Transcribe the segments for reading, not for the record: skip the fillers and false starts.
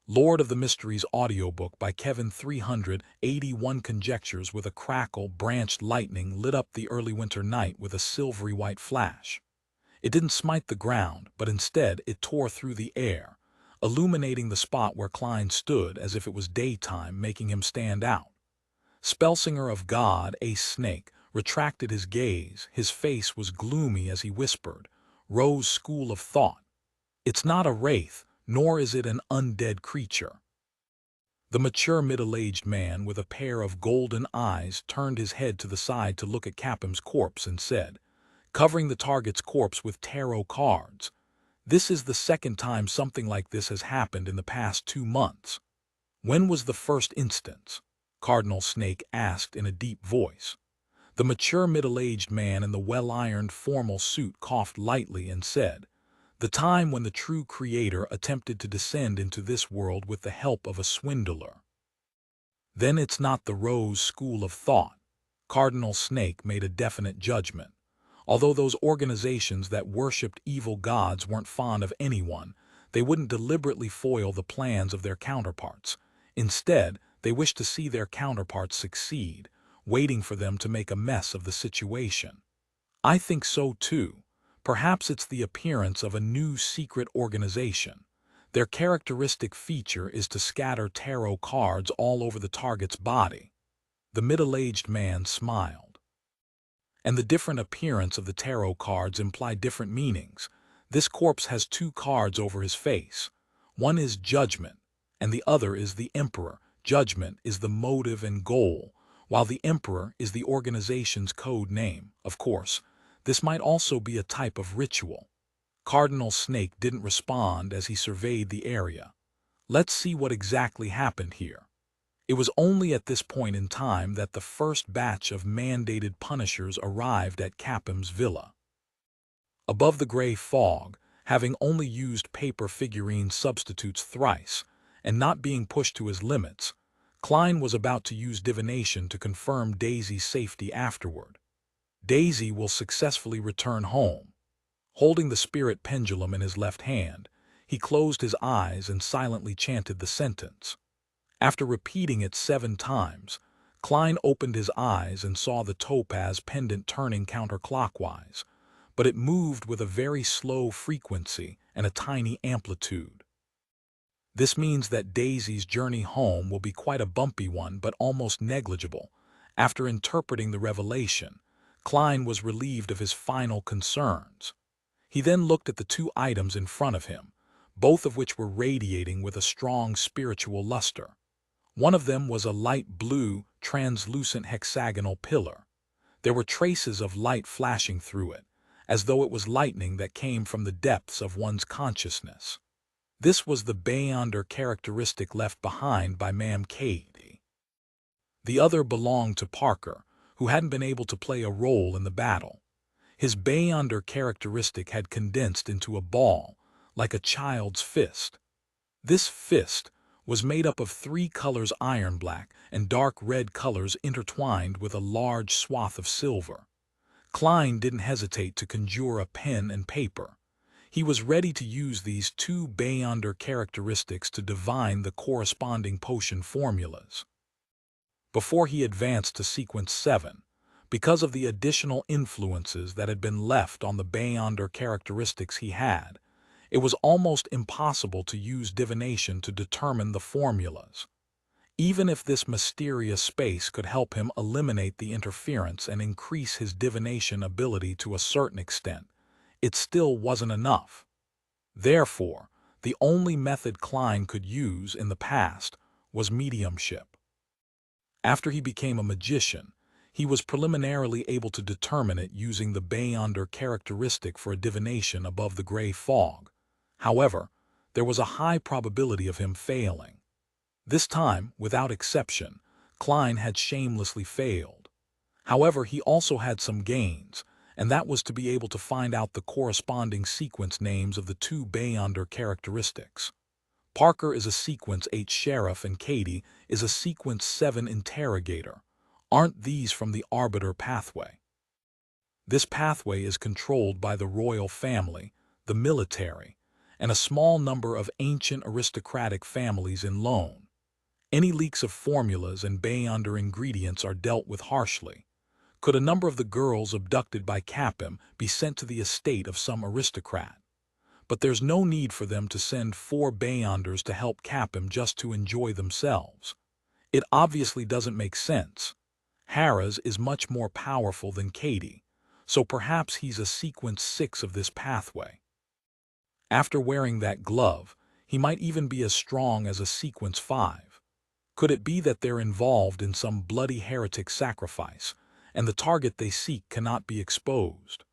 Lord of the Mysteries audiobook by Kevin 381 conjectures with a crackle branched lightning lit up the early winter night with a silvery white flash. It didn't smite the ground, but instead it tore through the air, illuminating the spot where Klein stood as if it was daytime, making him stand out. Spellsinger of God, a snake, retracted his gaze. His face was gloomy as he whispered, "Rose school of thought. It's not a wraith, nor is it an undead creature." The mature middle-aged man with a pair of golden eyes turned his head to the side to look at Capim's corpse and said, covering the target's corpse with tarot cards, "This is the second time something like this has happened in the past 2 months." "When was the first instance?" Cardinal Snake asked in a deep voice. The mature middle-aged man in the well-ironed formal suit coughed lightly and said, "The time when the true creator attempted to descend into this world with the help of a swindler." "Then it's not the Rose school of thought." Cardinal Snake made a definite judgment. Although those organizations that worshipped evil gods weren't fond of anyone, they wouldn't deliberately foil the plans of their counterparts. Instead, they wished to see their counterparts succeed, waiting for them to make a mess of the situation. "I think so too. Perhaps it's the appearance of a new secret organization. Their characteristic feature is to scatter tarot cards all over the target's body." The middle-aged man smiled. "And the different appearance of the tarot cards imply different meanings. This corpse has 2 cards over his face. One is Judgment, and the other is the Emperor. Judgment is the motive and goal, while the Emperor is the organization's code name. Of course, this might also be a type of ritual." Cardinal Snake didn't respond as he surveyed the area. "Let's see what exactly happened here." It was only at this point in time that the first batch of mandated punishers arrived at Capim's villa. Above the gray fog, having only used paper figurine substitutes thrice, and not being pushed to his limits, Klein was about to use divination to confirm Daisy's safety afterward. Daisy will successfully return home. Holding the spirit pendulum in his left hand, he closed his eyes and silently chanted the sentence. After repeating it 7 times, Klein opened his eyes and saw the topaz pendant turning counterclockwise, but it moved with a very slow frequency and a tiny amplitude. "This means that Daisy's journey home will be quite a bumpy one, but almost negligible." After interpreting the revelation, Klein was relieved of his final concerns. He then looked at the 2 items in front of him, both of which were radiating with a strong spiritual luster. One of them was a light blue, translucent hexagonal pillar. There were traces of light flashing through it, as though it was lightning that came from the depths of one's consciousness. This was the Beyonder characteristic left behind by Ma'am Katie. The other belonged to Parker, who hadn't been able to play a role in the battle. His Beyonder characteristic had condensed into a ball, like a child's fist. This fist was made up of 3 colors: iron black and dark red colors intertwined with a large swath of silver. Klein didn't hesitate to conjure a pen and paper. He was ready to use these 2 Beyonder characteristics to divine the corresponding potion formulas. Before he advanced to sequence 7, because of the additional influences that had been left on the Beyonder characteristics he had, it was almost impossible to use divination to determine the formulas. Even if this mysterious space could help him eliminate the interference and increase his divination ability to a certain extent, it still wasn't enough. Therefore, the only method Klein could use in the past was mediumship. After he became a magician, he was preliminarily able to determine it using the Beyonder characteristic for a divination above the gray fog. However, there was a high probability of him failing. This time, without exception, Klein had shamelessly failed. However, he also had some gains, and that was to be able to find out the corresponding sequence names of the 2 Beyonder characteristics. Parker is a sequence 8 sheriff and Katie is a sequence 7 interrogator. Aren't these from the arbiter pathway? This pathway is controlled by the royal family, the military, and a small number of ancient aristocratic families in loan. Any leaks of formulas and Beyonder ingredients are dealt with harshly. Could a number of the girls abducted by Capim be sent to the estate of some aristocrat? But there's no need for them to send 4 Beyonders to help Capim just to enjoy themselves. It obviously doesn't make sense. Harris is much more powerful than Katie, so perhaps he's a sequence 6 of this pathway. After wearing that glove, he might even be as strong as a sequence 5. Could it be that they're involved in some bloody heretic sacrifice, and the target they seek cannot be exposed?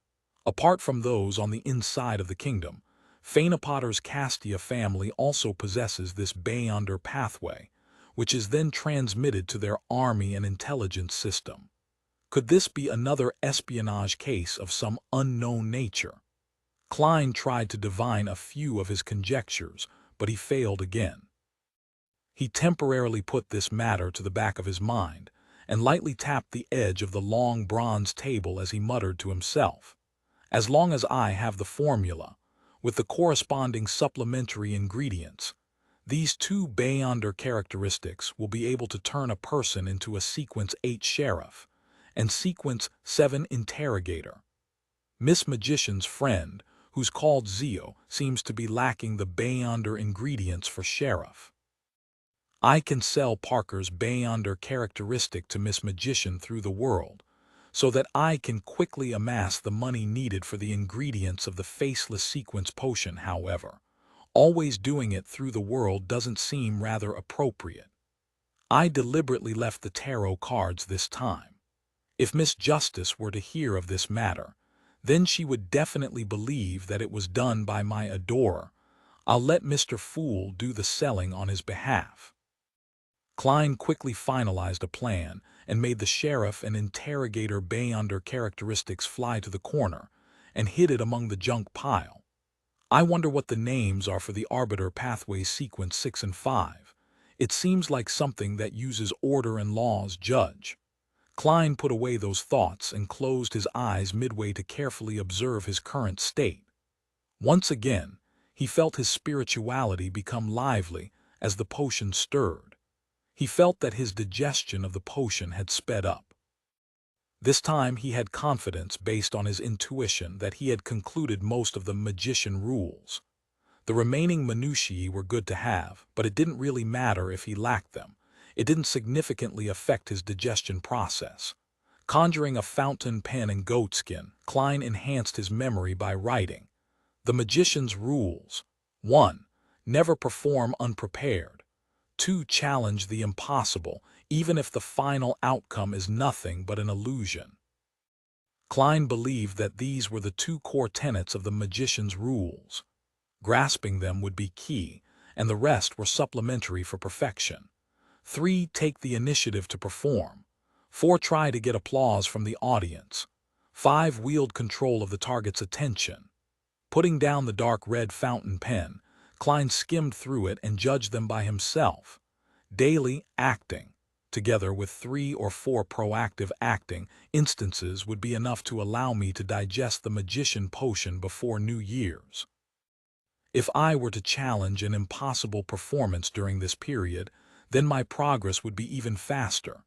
Apart from those on the inside of the kingdom, Phainopotter's Castia family also possesses this Beyonder pathway, which is then transmitted to their army and intelligence system. Could this be another espionage case of some unknown nature? Klein tried to divine a few of his conjectures, but he failed again. He temporarily put this matter to the back of his mind and lightly tapped the edge of the long bronze table as he muttered to himself, "As long as I have the formula, with the corresponding supplementary ingredients, these 2 Beyonder characteristics will be able to turn a person into a sequence 8 sheriff and sequence 7 interrogator. Miss Magician's friend, who's called Zio, seems to be lacking the Beyonder ingredients for sheriff. I can sell Parker's Beyonder characteristic to Miss Magician through the world, so that I can quickly amass the money needed for the ingredients of the faceless sequence potion. However, always doing it through the world doesn't seem rather appropriate. I deliberately left the tarot cards this time. If Miss Justice were to hear of this matter, then she would definitely believe that it was done by my adorer. I'll let Mr. Fool do the selling on his behalf." Klein quickly finalized a plan and made the sheriff and interrogator Beyonder characteristics fly to the corner and hid it among the junk pile. I wonder what the names are for the arbiter pathway sequence 6 and 5. It seems like something that uses order and law's judge. Klein put away those thoughts and closed his eyes midway to carefully observe his current state. Once again, he felt his spirituality become lively as the potion stirred. He felt that his digestion of the potion had sped up. This time he had confidence based on his intuition that he had concluded most of the magician rules. The remaining minutiae were good to have, but it didn't really matter if he lacked them. It didn't significantly affect his digestion process. Conjuring a fountain pen and goatskin, Klein enhanced his memory by writing the magician's rules. 1. Never perform unprepared. 2. Challenge the impossible, even if the final outcome is nothing but an illusion. Klein believed that these were the 2 core tenets of the magician's rules. Grasping them would be key, and the rest were supplementary for perfection. 3. Take the initiative to perform. 4. Try to get applause from the audience. 5. Wield control of the target's attention. Putting down the dark red fountain pen, Klein skimmed through it and judged them by himself. Daily acting, together with 3 or 4 proactive acting instances, would be enough to allow me to digest the magician potion before New Year's. If I were to challenge an impossible performance during this period, then my progress would be even faster.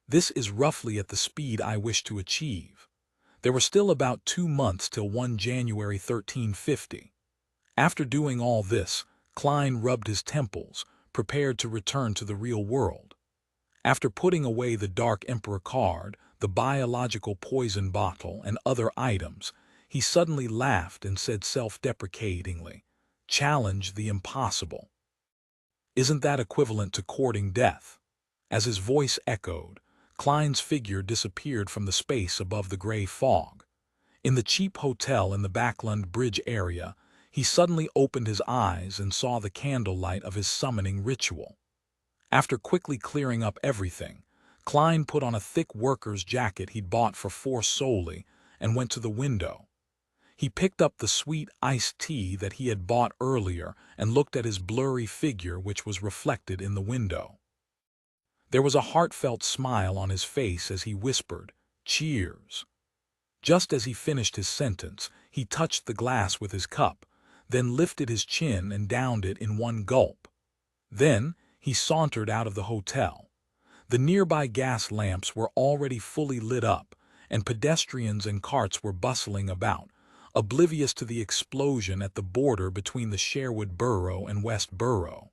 This is roughly at the speed I wish to achieve. There were still about 2 months till 1 January 1350. After doing all this, Klein rubbed his temples, prepared to return to the real world. After putting away the Dark Emperor card, the biological poison bottle, and other items, he suddenly laughed and said self-deprecatingly, "Challenge the impossible. Isn't that equivalent to courting death?" As his voice echoed, Klein's figure disappeared from the space above the gray fog. In the cheap hotel in the Backland Bridge area, he suddenly opened his eyes and saw the candlelight of his summoning ritual. After quickly clearing up everything, Klein put on a thick worker's jacket he'd bought for 4 soldi and went to the window. He picked up the sweet iced tea that he had bought earlier and looked at his blurry figure, which was reflected in the window. There was a heartfelt smile on his face as he whispered, "Cheers." Just as he finished his sentence, he touched the glass with his cup, then lifted his chin and downed it in one gulp. Then he sauntered out of the hotel. The nearby gas lamps were already fully lit up, and pedestrians and carts were bustling about, oblivious to the explosion at the border between the Sherwood Borough and West Borough.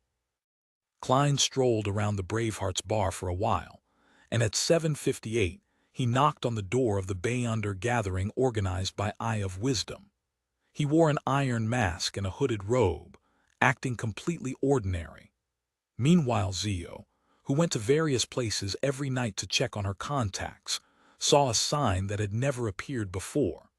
Klein strolled around the Bravehearts bar for a while, and at 7:58 he knocked on the door of the Bayunder gathering organized by Eye of Wisdom. He wore an iron mask and a hooded robe, acting completely ordinary. Meanwhile, Zio, who went to various places every night to check on her contacts, saw a sign that had never appeared before.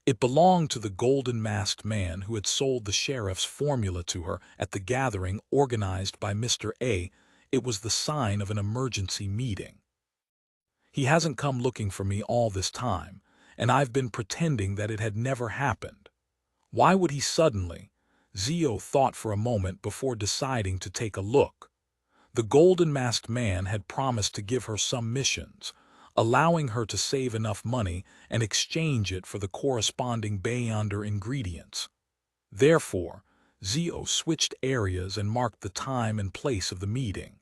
It belonged to the golden-masked man who had sold the sheriff's formula to her at the gathering organized by Mr. A. It was the sign of an emergency meeting. He hasn't come looking for me all this time, and I've been pretending that it had never happened. Why would he suddenly? Zio thought for a moment before deciding to take a look. The golden-masked man had promised to give her some missions, allowing her to save enough money and exchange it for the corresponding Bayunder ingredients. Therefore, Zio switched areas and marked the time and place of the meeting.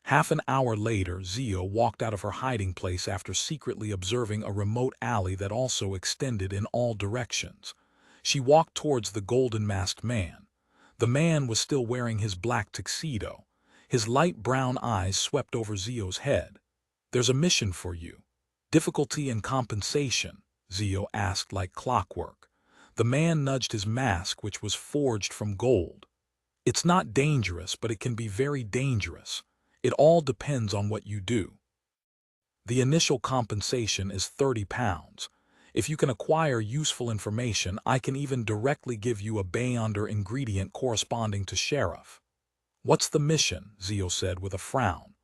Half an hour later, Zio walked out of her hiding place after secretly observing a remote alley that also extended in all directions. She walked towards the golden-masked man. The man was still wearing his black tuxedo. His light brown eyes swept over Zio's head. "There's a mission for you." "Difficulty and compensation?" Zio asked like clockwork. The man nudged his mask, which was forged from gold. "It's not dangerous, but it can be very dangerous. It all depends on what you do. The initial compensation is £30. If you can acquire useful information, I can even directly give you a Bayunder ingredient corresponding to sheriff." "What's the mission?" Zio said with a frown.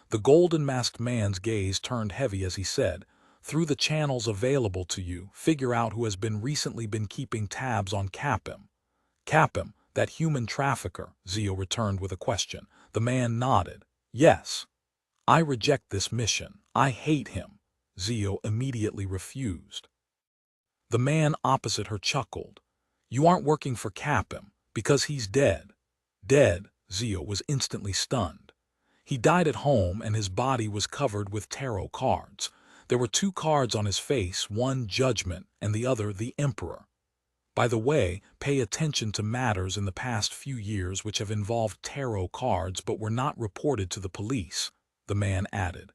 The golden-masked man's gaze turned heavy as he said, "Through the channels available to you, figure out who has recently been keeping tabs on Capim." "Capim, that human trafficker?" Zio returned with a question. The man nodded. "Yes." "I reject this mission. I hate him." Zio immediately refused. The man opposite her chuckled. "You aren't working for Capim, because he's dead." "Dead?" Zio was instantly stunned. "He died at home and his body was covered with tarot cards. There were 2 cards on his face, one Judgment and the other the Emperor. By the way, pay attention to matters in the past few years which have involved tarot cards but were not reported to the police," the man added.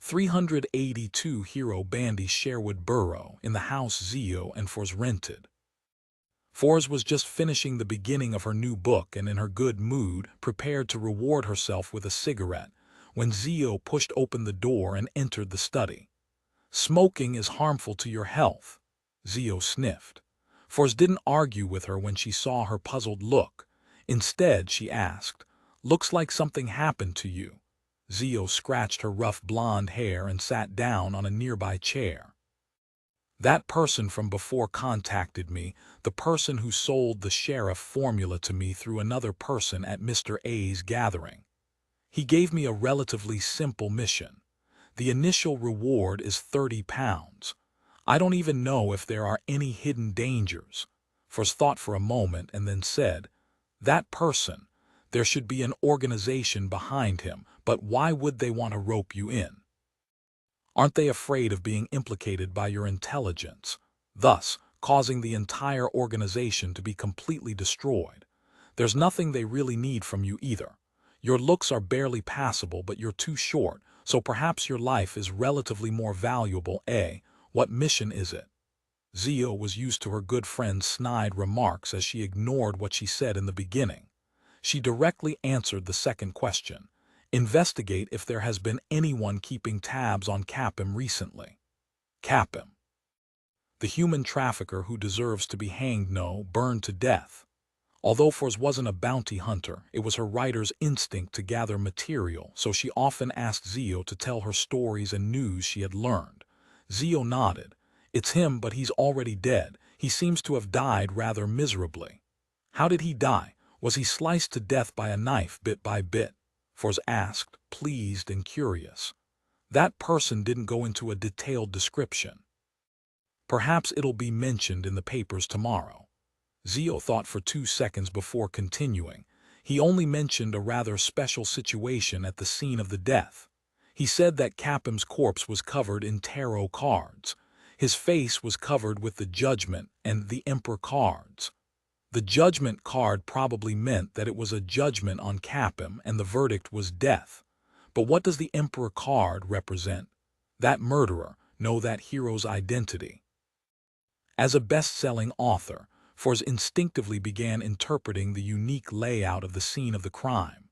382 Hero Bandy Sherwood Borough, in the house Zio and Fors rented. Fors was just finishing the beginning of her new book and in her good mood, prepared to reward herself with a cigarette, when Zio pushed open the door and entered the study. "Smoking is harmful to your health," Zio sniffed. Fors didn't argue with her when she saw her puzzled look. Instead, she asked, "Looks like something happened to you." Zio scratched her rough blonde hair and sat down on a nearby chair. "That person from before contacted me, the person who sold the sheriff formula to me through another person at Mr. A's gathering. He gave me a relatively simple mission. The initial reward is £30. I don't even know if there are any hidden dangers." Fors thought for a moment and then said, "That person, there should be an organization behind him, but why would they want to rope you in? Aren't they afraid of being implicated by your intelligence, thus causing the entire organization to be completely destroyed? There's nothing they really need from you either. Your looks are barely passable, but you're too short, so perhaps your life is relatively more valuable. What mission is it?" Zio was used to her good friend's snide remarks as she ignored what she said in the beginning. She directly answered the second question. "Investigate if there has been anyone keeping tabs on Capim recently." "Capim? The human trafficker who deserves to be hanged? No, burned to death." Although Fors wasn't a bounty hunter, it was her writer's instinct to gather material, so she often asked Zio to tell her stories and news she had learned. Zio nodded. "It's him, but he's already dead. He seems to have died rather miserably." "How did he die? Was he sliced to death by a knife bit by bit?" Fors asked, pleased and curious. "That person didn't go into a detailed description." "Perhaps it'll be mentioned in the papers tomorrow." Zio thought for 2 seconds before continuing. He only mentioned a rather special situation at the scene of the death. He said that Capim's corpse was covered in tarot cards. His face was covered with the Judgment and the Emperor cards. The Judgment card probably meant that it was a judgment on Capim and the verdict was death. But what does the Emperor card represent? That murderer, know that hero's identity. As a best-selling author, Forz instinctively began interpreting the unique layout of the scene of the crime.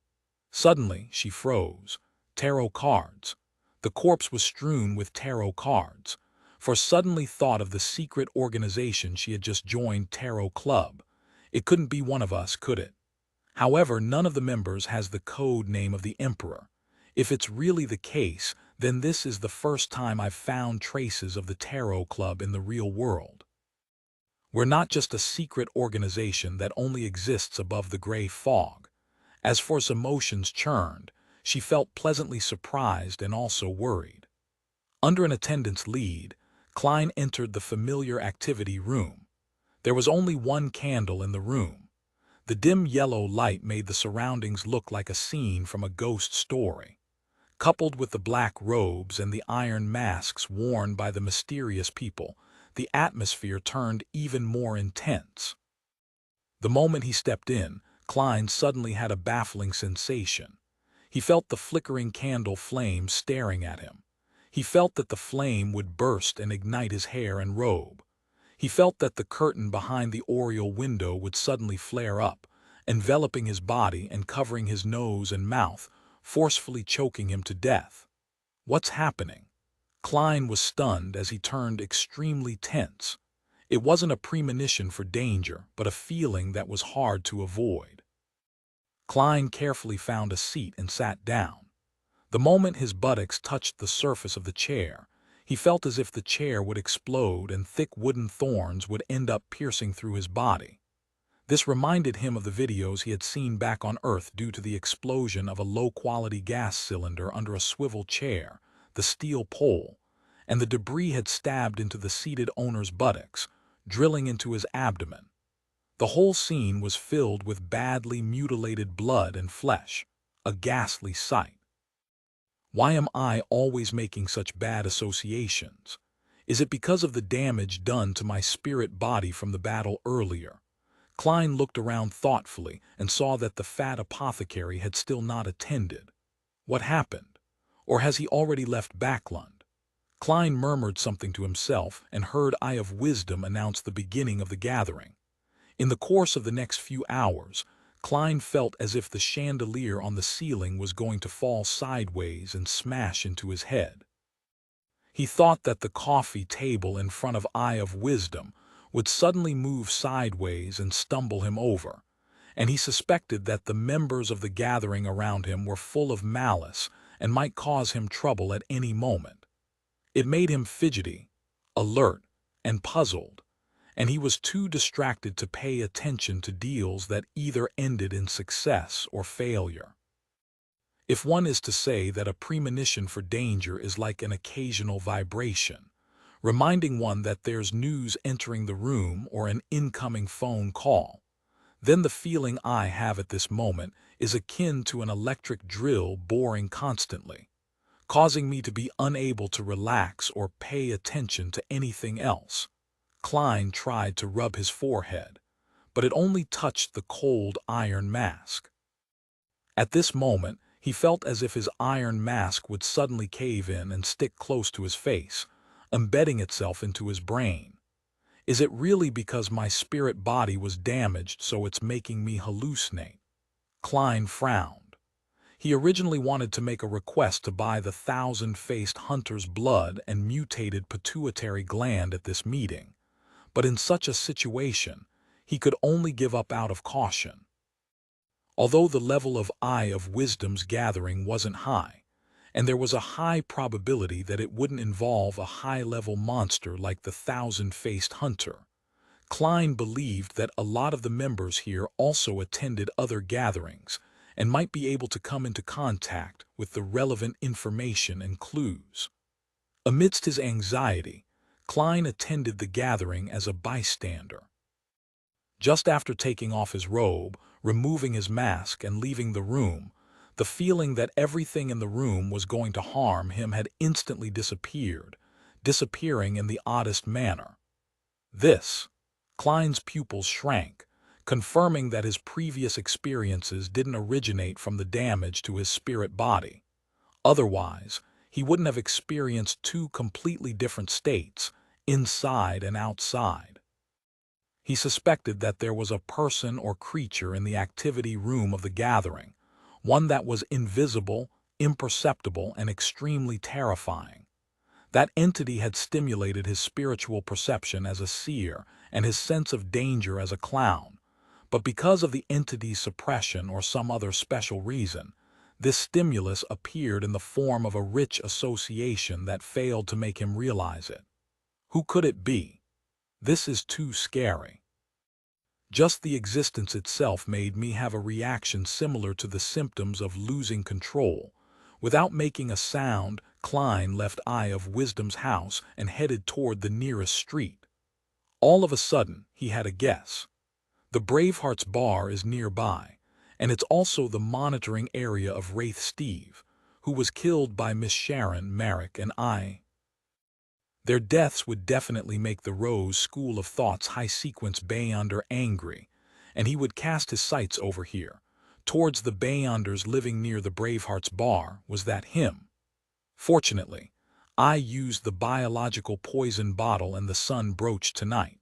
Suddenly, she froze. Tarot cards. The corpse was strewn with tarot cards. Forz suddenly thought of the secret organization she had just joined, Tarot Club. It couldn't be one of us, could it? However, none of the members has the code name of the Emperor. If it's really the case, then this is the first time I've found traces of the Tarot Club in the real world. We're not just a secret organization that only exists above the gray fog. As For's emotions churned, she felt pleasantly surprised and also worried. Under an attendance lead, Klein entered the familiar activity room. There was only one candle in the room. The dim yellow light made the surroundings look like a scene from a ghost story. Coupled with the black robes and the iron masks worn by the mysterious people, the atmosphere turned even more intense. The moment he stepped in, Klein suddenly had a baffling sensation. He felt the flickering candle flame staring at him. He felt that the flame would burst and ignite his hair and robe. He felt that the curtain behind the oriel window would suddenly flare up, enveloping his body and covering his nose and mouth, forcefully choking him to death. What's happening? Klein was stunned as he turned extremely tense. It wasn't a premonition for danger, but a feeling that was hard to avoid. Klein carefully found a seat and sat down. The moment his buttocks touched the surface of the chair, he felt as if the chair would explode and thick wooden thorns would end up piercing through his body. This reminded him of the videos he had seen back on Earth due to the explosion of a low-quality gas cylinder under a swivel chair, the steel pole, and the debris had stabbed into the seated owner's buttocks, drilling into his abdomen. The whole scene was filled with badly mutilated blood and flesh, a ghastly sight. Why am I always making such bad associations? Is it because of the damage done to my spirit body from the battle earlier? Klein looked around thoughtfully and saw that the fat apothecary had still not attended. What happened? Or has he already left Backlund? Klein murmured something to himself and heard Eye of Wisdom announce the beginning of the gathering. In the course of the next few hours, Klein felt as if the chandelier on the ceiling was going to fall sideways and smash into his head. He thought that the coffee table in front of Eye of Wisdom would suddenly move sideways and stumble him over, and he suspected that the members of the gathering around him were full of malice and might cause him trouble at any moment. It made him fidgety, alert, and puzzled, and he was too distracted to pay attention to deals that either ended in success or failure. If one is to say that a premonition for danger is like an occasional vibration, reminding one that there's news entering the room or an incoming phone call, then the feeling I have at this moment is akin to an electric drill boring constantly, causing me to be unable to relax or pay attention to anything else. Klein tried to rub his forehead, but it only touched the cold iron mask. At this moment, he felt as if his iron mask would suddenly cave in and stick close to his face, embedding itself into his brain. Is it really because my spirit body was damaged so it's making me hallucinate? Klein frowned. He originally wanted to make a request to buy the 1,000-faced hunter's blood and mutated pituitary gland at this meeting, but in such a situation, he could only give up out of caution. Although the level of Eye of Wisdom's gathering wasn't high, and there was a high probability that it wouldn't involve a high-level monster like the 1,000-faced hunter, Klein believed that a lot of the members here also attended other gatherings and might be able to come into contact with the relevant information and clues. Amidst his anxiety, Klein attended the gathering as a bystander. Just after taking off his robe, removing his mask, and leaving the room, the feeling that everything in the room was going to harm him had instantly disappeared, disappearing in the oddest manner. Klein's pupils shrank, confirming that his previous experiences didn't originate from the damage to his spirit body. Otherwise, he wouldn't have experienced two completely different states, inside and outside. He suspected that there was a person or creature in the activity room of the gathering, one that was invisible, imperceptible, and extremely terrifying. That entity had stimulated his spiritual perception as a seer and his sense of danger as a clown, but because of the entity's suppression or some other special reason, this stimulus appeared in the form of a rich association that failed to make him realize it. Who could it be? This is too scary. Just the existence itself made me have a reaction similar to the symptoms of losing control. Without making a sound, Klein left Eye of Wisdom's house and headed toward the nearest street. All of a sudden, he had a guess. The Bravehearts bar is nearby, and it's also the monitoring area of Wraith Steve, who was killed by Miss Sharon, Merrick, and I. Their deaths would definitely make the Rose School of Thought's high-sequence Beyonder angry, and he would cast his sights over here. Towards the Beyonders living near the Bravehearts bar. Was that him? Fortunately, I used the biological poison bottle and the sun brooch tonight,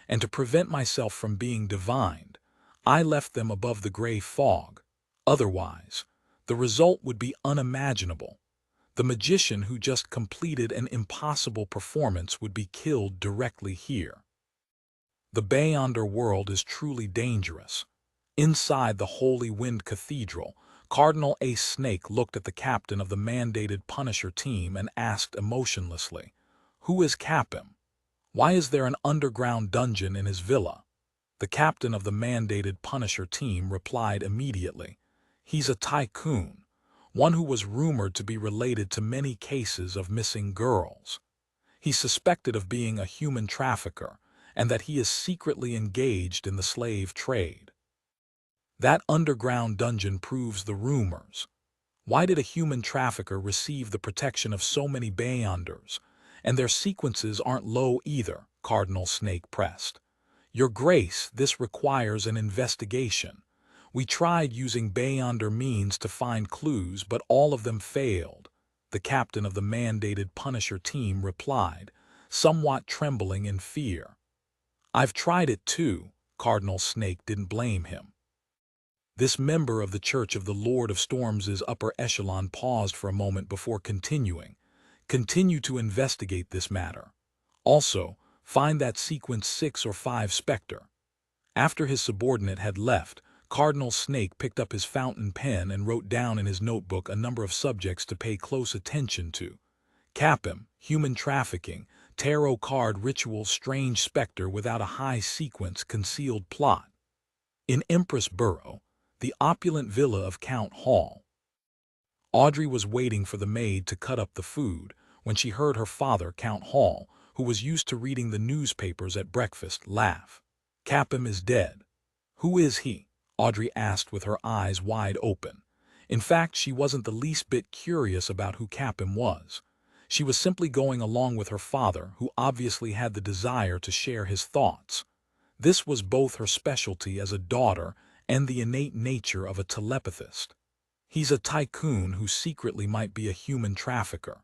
and to prevent myself from being divined, I left them above the gray fog. Otherwise, the result would be unimaginable. The magician who just completed an impossible performance would be killed directly here. The Beyonder world is truly dangerous. Inside the Holy Wind Cathedral, Cardinal Ace Snake looked at the captain of the mandated Punisher team and asked emotionlessly, "Who is Capim? Why is there an underground dungeon in his villa?" The captain of the mandated Punisher team replied immediately, "He's a tycoon, one who was rumored to be related to many cases of missing girls. He's suspected of being a human trafficker, and that he is secretly engaged in the slave trade." That underground dungeon proves the rumors. Why did a human trafficker receive the protection of so many Beyonders? And their sequences aren't low either, Cardinal Snake pressed. "Your Grace, this requires an investigation. We tried using Beyonder means to find clues, but all of them failed," the captain of the mandated Punisher team replied, somewhat trembling in fear. "I've tried it too," Cardinal Snake didn't blame him. This member of the Church of the Lord of Storms' upper echelon paused for a moment before continuing. "Continue to investigate this matter. Also, find that sequence 6 or 5 Spectre." After his subordinate had left, Cardinal Snake picked up his fountain pen and wrote down in his notebook a number of subjects to pay close attention to. Capim, human trafficking, tarot card ritual, strange specter without a high sequence, concealed plot. In Empress Borough, the opulent villa of Count Hall. Audrey was waiting for the maid to cut up the food when she heard her father, Count Hall, who was used to reading the newspapers at breakfast, laugh. "Capim is dead." "Who is he?" Audrey asked with her eyes wide open. In fact, she wasn't the least bit curious about who Capim was. She was simply going along with her father, who obviously had the desire to share his thoughts. This was both her specialty as a daughter and the innate nature of a telepathist. "He's a tycoon who secretly might be a human trafficker.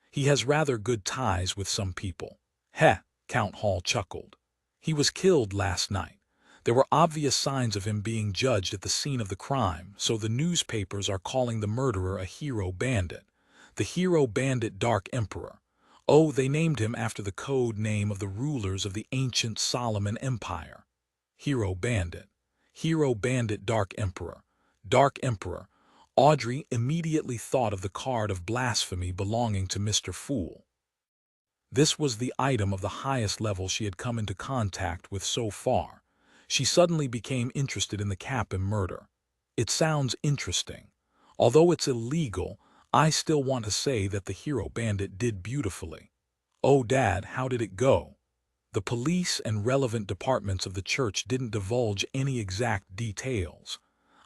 He has rather good ties with some people." "Heh," Count Hall chuckled. "He was killed last night. There were obvious signs of him being judged at the scene of the crime, so the newspapers are calling the murderer a hero bandit. The hero bandit Dark Emperor. Oh, they named him after the code name of the rulers of the ancient Solomon Empire. Hero bandit. Hero bandit Dark Emperor. Dark Emperor." Audrey immediately thought of the card of blasphemy belonging to Mr. Fool. This was the item of the highest level she had come into contact with so far. She suddenly became interested in the Capim murder. "It sounds interesting. Although it's illegal, I still want to say that the hero bandit did beautifully." "Oh, Dad, how did it go?" The police and relevant departments of the church didn't divulge any exact details.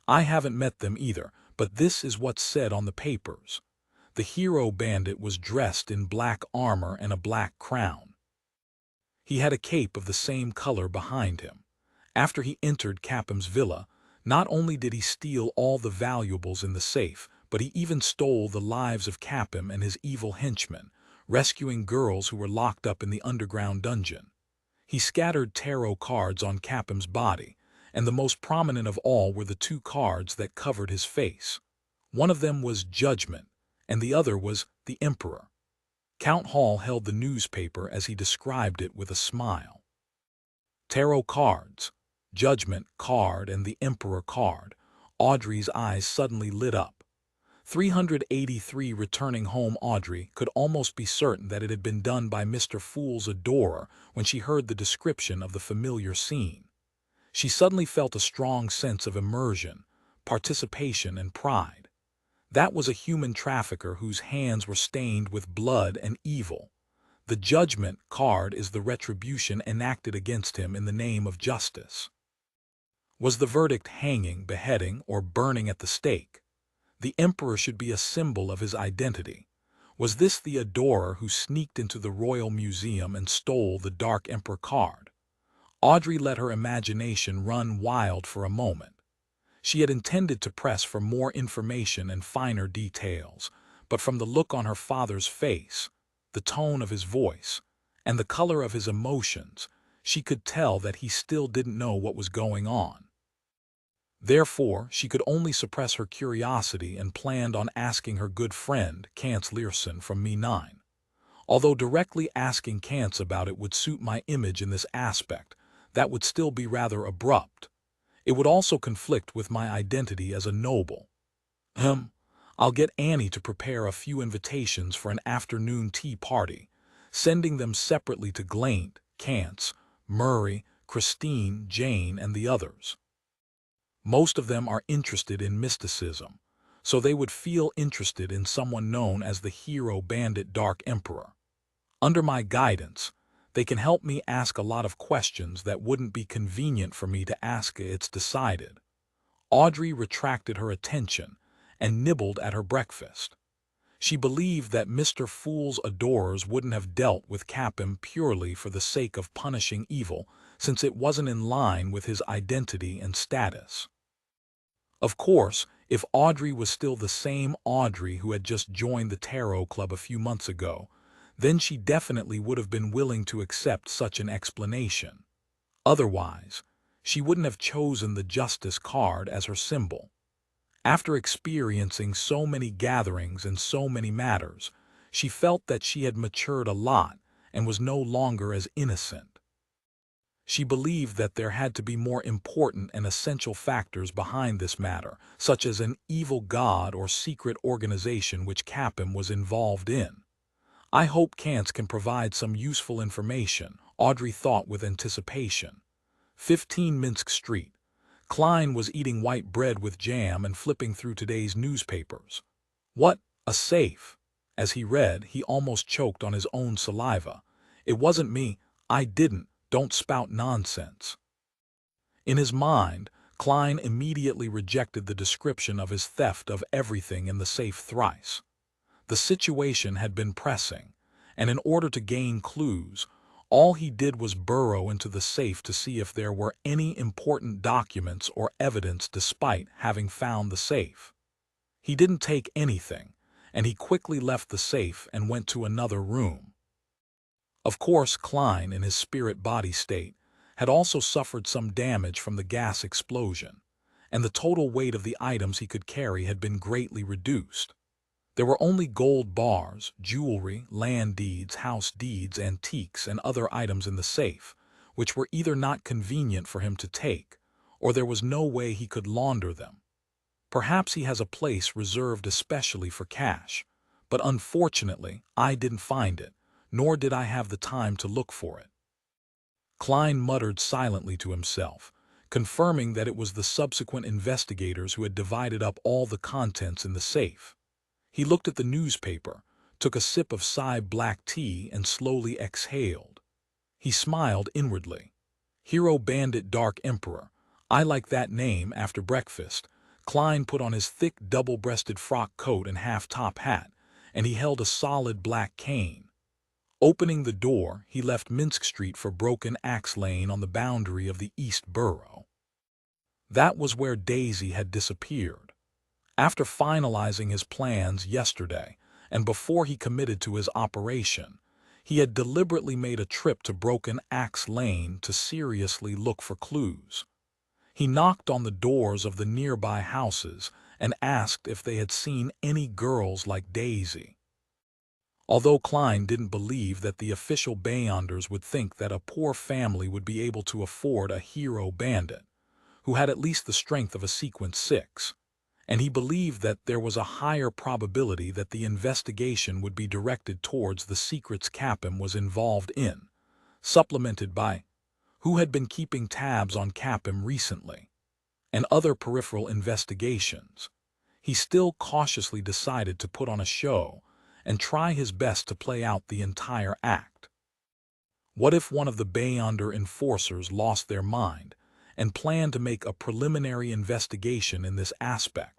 I haven't met them either, but this is what's said on the papers. The hero bandit was dressed in black armor and a black crown. He had a cape of the same color behind him. After he entered Capham's villa, not only did he steal all the valuables in the safe, but he even stole the lives of Capham and his evil henchmen, rescuing girls who were locked up in the underground dungeon. He scattered tarot cards on Capham's body, and the most prominent of all were the two cards that covered his face. One of them was Judgment, and the other was the Emperor. Count Hall held the newspaper as he described it with a smile. Tarot cards, Judgment card and the Emperor card. Audrey's eyes suddenly lit up. 383 returning home. Audrey could almost be certain that it had been done by Mr. Fool's adorer when she heard the description of the familiar scene. She suddenly felt a strong sense of immersion, participation, and pride. That was a human trafficker whose hands were stained with blood and evil. The Judgment card is the retribution enacted against him in the name of justice. Was the verdict hanging, beheading, or burning at the stake? The Emperor should be a symbol of his identity. Was this the adorer who sneaked into the Royal Museum and stole the Dark Emperor card? Audrey let her imagination run wild for a moment. She had intended to press for more information and finer details, but from the look on her father's face, the tone of his voice, and the color of his emotions, she could tell that he still didn't know what was going on. Therefore, she could only suppress her curiosity and planned on asking her good friend, Kance Learson from Me9. Although directly asking Kance about it would suit my image in this aspect, that would still be rather abrupt. It would also conflict with my identity as a noble. I'll get Annie to prepare a few invitations for an afternoon tea party, sending them separately to Glaint, Kance, Murray, Christine, Jane, and the others. Most of them are interested in mysticism, so they would feel interested in someone known as the hero bandit Dark Emperor. Under my guidance, they can help me ask a lot of questions that wouldn't be convenient for me to ask. It's decided. Audrey retracted her attention and nibbled at her breakfast. She believed that Mr. Fool's adorers wouldn't have dealt with Capham purely for the sake of punishing evil, since it wasn't in line with his identity and status. Of course, if Audrey was still the same Audrey who had just joined the Tarot Club a few months ago, then she definitely would have been willing to accept such an explanation. Otherwise, she wouldn't have chosen the Justice card as her symbol. After experiencing so many gatherings and so many matters, she felt that she had matured a lot and was no longer as innocent. She believed that there had to be more important and essential factors behind this matter, such as an evil god or secret organization which Capham was involved in. I hope Kance can provide some useful information, Audrey thought with anticipation. 15 Minsk Street. Klein was eating white bread with jam and flipping through today's newspapers. What? A safe? As he read, he almost choked on his own saliva. It wasn't me. I didn't. Don't spout nonsense. In his mind, Klein immediately rejected the description of his theft of everything in the safe thrice. The situation had been pressing, and in order to gain clues, all he did was burrow into the safe to see if there were any important documents or evidence despite having found the safe. He didn't take anything, and he quickly left the safe and went to another room. Of course, Klein, in his spirit-body state, had also suffered some damage from the gas explosion, and the total weight of the items he could carry had been greatly reduced. There were only gold bars, jewelry, land deeds, house deeds, antiques, and other items in the safe, which were either not convenient for him to take, or there was no way he could launder them. Perhaps he has a place reserved especially for cash, but unfortunately, I didn't find it, nor did I have the time to look for it. Klein muttered silently to himself, confirming that it was the subsequent investigators who had divided up all the contents in the safe. He looked at the newspaper, took a sip of Psy black tea, and slowly exhaled. He smiled inwardly. Hero Bandit Dark Emperor. I like that name. After breakfast, Klein put on his thick double-breasted frock coat and half-top hat, and he held a solid black cane. Opening the door, he left Minsk Street for Broken Axe Lane on the boundary of the East Borough. That was where Daisy had disappeared. After finalizing his plans yesterday, and before he committed to his operation, he had deliberately made a trip to Broken Axe Lane to seriously look for clues. He knocked on the doors of the nearby houses and asked if they had seen any girls like Daisy. Although Klein didn't believe that the official Beyonders would think that a poor family would be able to afford a hero bandit, who had at least the strength of a Sequence 6, and he believed that there was a higher probability that the investigation would be directed towards the secrets Capim was involved in, supplemented by who had been keeping tabs on Capim recently, and other peripheral investigations. He still cautiously decided to put on a show and try his best to play out the entire act. What if one of the Beyonder enforcers lost their mind and planned to make a preliminary investigation in this aspect?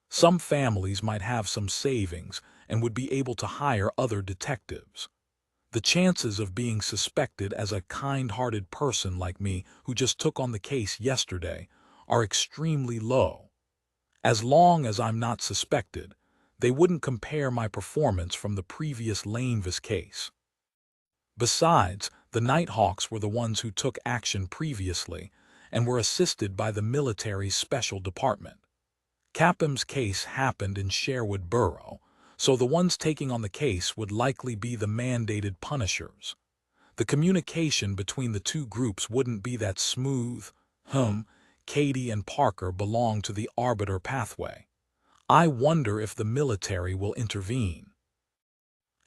Some families might have some savings and would be able to hire other detectives. The chances of being suspected as a kind-hearted person like me who just took on the case yesterday are extremely low. As long as I'm not suspected, they wouldn't compare my performance from the previous Lanevis case. Besides, the Nighthawks were the ones who took action previously and were assisted by the military's special department. Capim's case happened in Sherwood Borough, so the ones taking on the case would likely be the mandated punishers. The communication between the two groups wouldn't be that smooth. Katie and Parker belong to the Arbiter Pathway. I wonder if the military will intervene.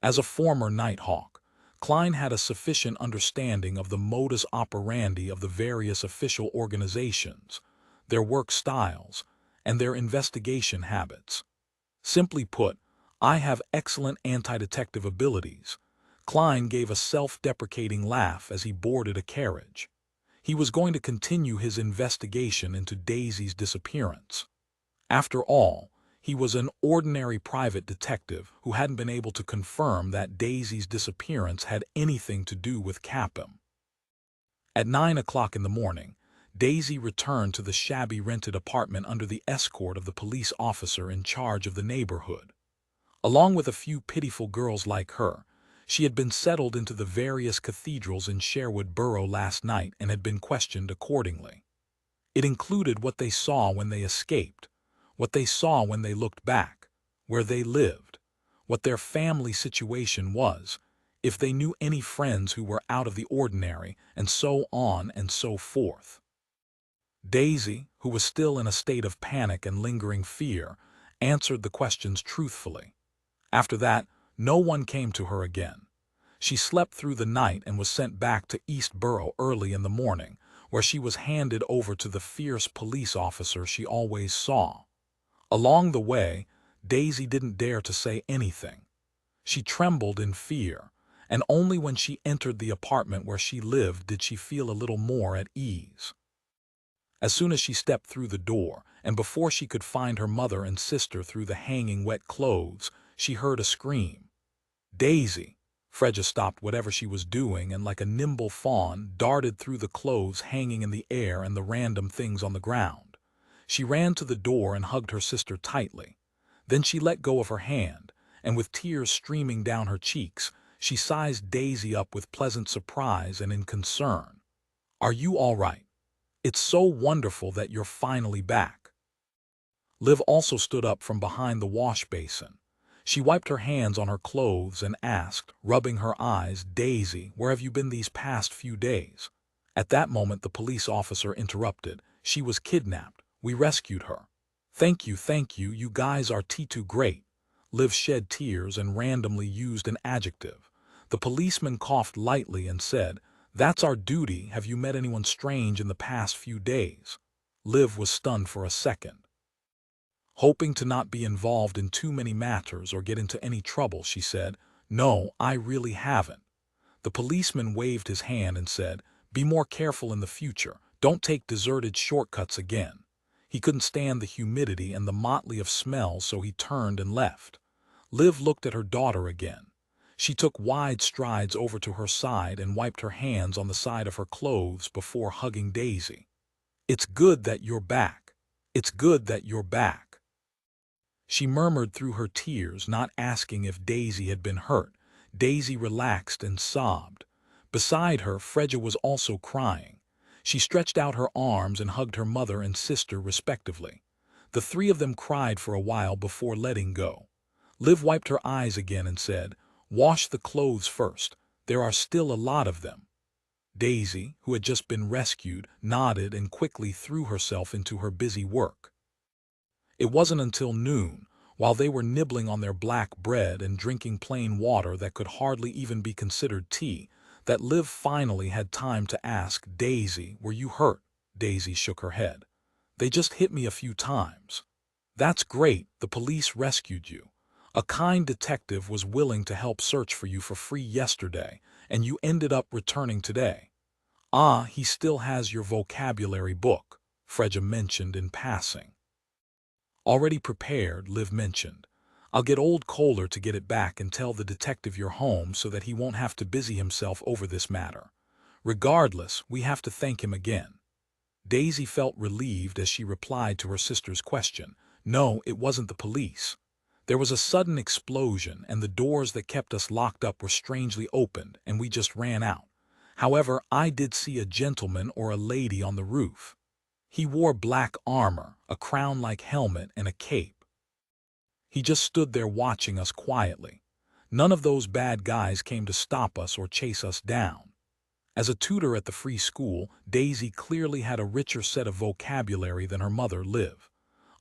As a former Nighthawk, Klein had a sufficient understanding of the modus operandi of the various official organizations, their work styles, and their investigation habits. Simply put, I have excellent anti-detective abilities. Klein gave a self-deprecating laugh as he boarded a carriage. He was going to continue his investigation into Daisy's disappearance. After all, he was an ordinary private detective who hadn't been able to confirm that Daisy's disappearance had anything to do with Capim. At 9 o'clock in the morning, Daisy returned to the shabby rented apartment under the escort of the police officer in charge of the neighborhood. Along with a few pitiful girls like her, she had been settled into the various cathedrals in Sherwood Borough last night and had been questioned accordingly. It included what they saw when they escaped, what they saw when they looked back, where they lived, what their family situation was, if they knew any friends who were out of the ordinary, and so on and so forth. Daisy, who was still in a state of panic and lingering fear, answered the questions truthfully. After that, no one came to her again. She slept through the night and was sent back to East Borough early in the morning, where she was handed over to the fierce police officer she always saw. Along the way, Daisy didn't dare to say anything. She trembled in fear, and only when she entered the apartment where she lived did she feel a little more at ease. As soon as she stepped through the door, and before she could find her mother and sister through the hanging wet clothes, she heard a scream. Daisy! Freja stopped whatever she was doing and like a nimble fawn darted through the clothes hanging in the air and the random things on the ground. She ran to the door and hugged her sister tightly. Then she let go of her hand, and with tears streaming down her cheeks, she sized Daisy up with pleasant surprise and in concern. "Are you all right? It's so wonderful that you're finally back." Liv also stood up from behind the wash basin. She wiped her hands on her clothes and asked, rubbing her eyes, "Daisy, where have you been these past few days?" At that moment the police officer interrupted. "She was kidnapped. We rescued her." Thank you, you guys are too great." Liv shed tears and randomly used an adjective. The policeman coughed lightly and said, "That's our duty. Have you met anyone strange in the past few days?" Liv was stunned for a second. Hoping to not be involved in too many matters or get into any trouble, she said, "No, I really haven't." The policeman waved his hand and said, "Be more careful in the future. Don't take deserted shortcuts again." He couldn't stand the humidity and the motley of smells, so he turned and left. Liv looked at her daughter again. She took wide strides over to her side and wiped her hands on the side of her clothes before hugging Daisy. "It's good that you're back. It's good that you're back," she murmured through her tears, not asking if Daisy had been hurt. Daisy relaxed and sobbed. Beside her, Fredja was also crying. She stretched out her arms and hugged her mother and sister respectively. The three of them cried for a while before letting go. Liv wiped her eyes again and said, "Wash the clothes first. There are still a lot of them." Daisy, who had just been rescued, nodded and quickly threw herself into her busy work. It wasn't until noon, while they were nibbling on their black bread and drinking plain water that could hardly even be considered tea, that Liv finally had time to ask, "Daisy, were you hurt?" Daisy shook her head. "They just hit me a few times." "That's great, the police rescued you. A kind detective was willing to help search for you for free yesterday, and you ended up returning today." "Ah, he still has your vocabulary book," Fredja mentioned in passing. "Already prepared," Liv mentioned. "I'll get old Kohler to get it back and tell the detective you're home so that he won't have to busy himself over this matter. Regardless, we have to thank him again." Daisy felt relieved as she replied to her sister's question. "No, it wasn't the police. There was a sudden explosion and the doors that kept us locked up were strangely opened and we just ran out. However, I did see a gentleman or a lady on the roof. He wore black armor, a crown-like helmet, and a cape. He just stood there watching us quietly. None of those bad guys came to stop us or chase us down." As a tutor at the free school, Daisy clearly had a richer set of vocabulary than her mother, Liv.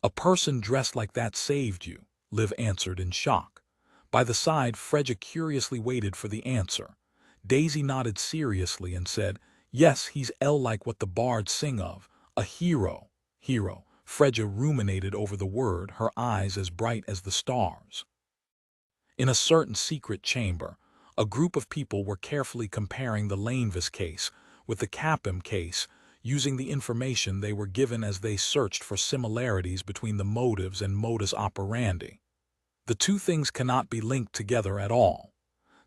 "A person dressed like that saved you," Liv answered in shock. By the side, Fredja curiously waited for the answer. Daisy nodded seriously and said, "Yes, he's like what the bards sing of. A hero." "Hero." Fredja ruminated over the word, her eyes as bright as the stars. In a certain secret chamber, a group of people were carefully comparing the Lanevis case with the Capim case, using the information they were given as they searched for similarities between the motives and modus operandi. The two things cannot be linked together at all.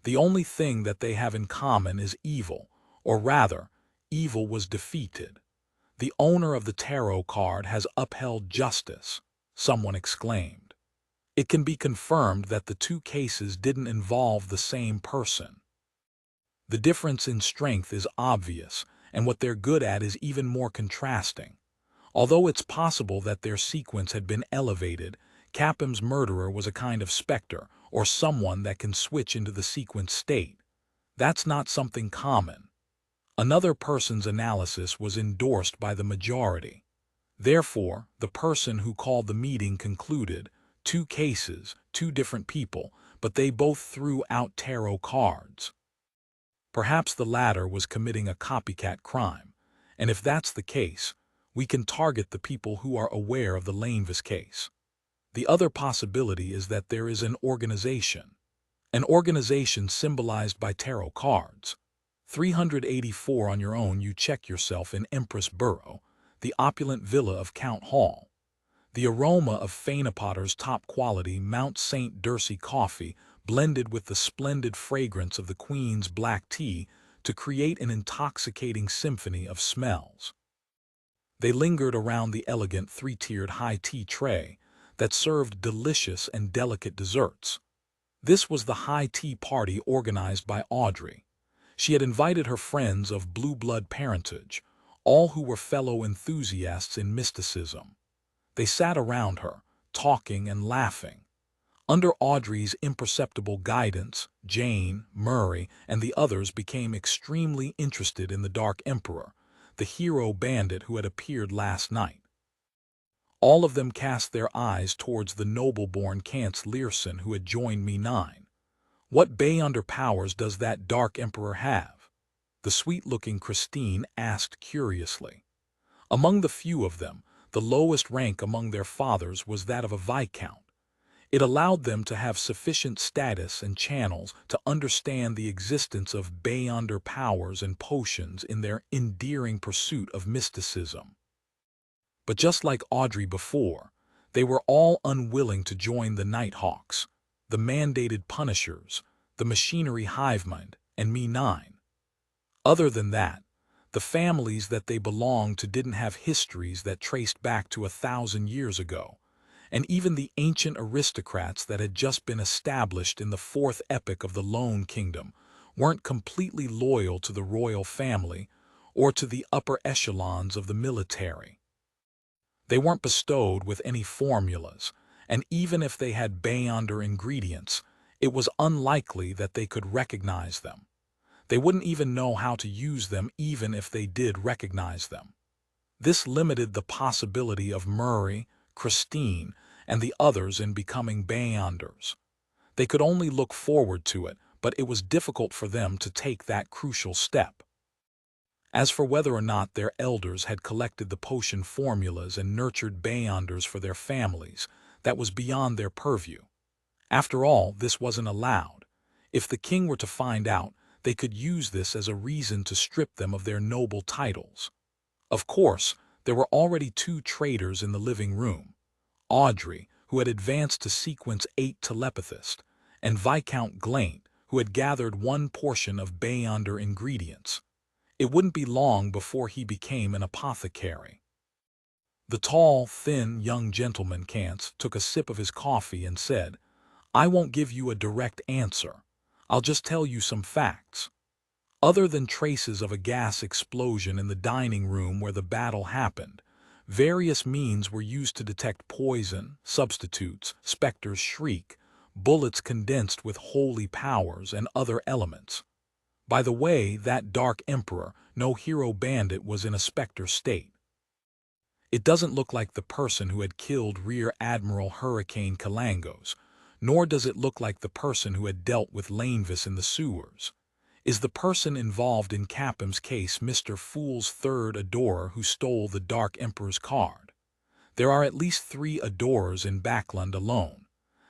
The only thing that they have in common is evil, or rather, evil was defeated. "The owner of the tarot card has upheld justice," someone exclaimed. "It can be confirmed that the two cases didn't involve the same person." The difference in strength is obvious, and what they're good at is even more contrasting. Although it's possible that their sequence had been elevated, Capim's murderer was a kind of specter, or someone that can switch into the sequence state. That's not something common. Another person's analysis was endorsed by the majority. Therefore, the person who called the meeting concluded, two cases, two different people, but they both threw out tarot cards. Perhaps the latter was committing a copycat crime, and if that's the case, we can target the people who are aware of the Lanevis case. The other possibility is that there is an organization symbolized by tarot cards. 384 on your own. You check yourself in Empress Borough, the opulent villa of Count Hall. The aroma of Fainapotter's top-quality Mount St. Dursey coffee blended with the splendid fragrance of the Queen's black tea to create an intoxicating symphony of smells. They lingered around the elegant three-tiered high tea tray that served delicious and delicate desserts. This was the high tea party organized by Audrey. She had invited her friends of blue blood parentage, all who were fellow enthusiasts in mysticism. They sat around her, talking and laughing. Under Audrey's imperceptible guidance, Jane, Murray, and the others became extremely interested in the Dark Emperor, the hero bandit who had appeared last night. All of them cast their eyes towards the noble-born Kance Learson who had joined Me9. "What beyonder powers does that Dark Emperor have?" the sweet-looking Christine asked curiously. Among the few of them, the lowest rank among their fathers was that of a viscount. It allowed them to have sufficient status and channels to understand the existence of beyonder powers and potions in their endearing pursuit of mysticism. But just like Audrey before, they were all unwilling to join the Nighthawks, the mandated Punishers, the machinery hivemind, and Me9. Other than that, the families that they belonged to didn't have histories that traced back to 1,000 years ago, and even the ancient aristocrats that had just been established in the fourth epoch of the Lone Kingdom weren't completely loyal to the royal family or to the upper echelons of the military. They weren't bestowed with any formulas, and even if they had beyonder ingredients, it was unlikely that they could recognize them. They wouldn't even know how to use them even if they did recognize them. This limited the possibility of Murray, Christine, and the others in becoming beyonders. They could only look forward to it, but it was difficult for them to take that crucial step. As for whether or not their elders had collected the potion formulas and nurtured beyonders for their families, that was beyond their purview. After all, this wasn't allowed. If the king were to find out, they could use this as a reason to strip them of their noble titles. Of course, there were already 2 traitors in the living room. Audrey, who had advanced to Sequence 8 telepathist, and Viscount Glaint, who had gathered 1 portion of beyonder ingredients. It wouldn't be long before he became an apothecary. The tall, thin, young gentleman Kantz took a sip of his coffee and said, "I won't give you a direct answer. I'll just tell you some facts. Other than traces of a gas explosion in the dining room where the battle happened, various means were used to detect poison, substitutes, Spectre's shriek, bullets condensed with holy powers, and other elements. By the way, that Dark Emperor, no hero bandit, was in a Spectre state. It doesn't look like the person who had killed Rear Admiral Hurricane Kalangos, nor does it look like the person who had dealt with Lanevis in the sewers. Is the person involved in Capham's case Mr. Fool's third adorer who stole the Dark Emperor's card? There are at least 3 adorers in Backland alone.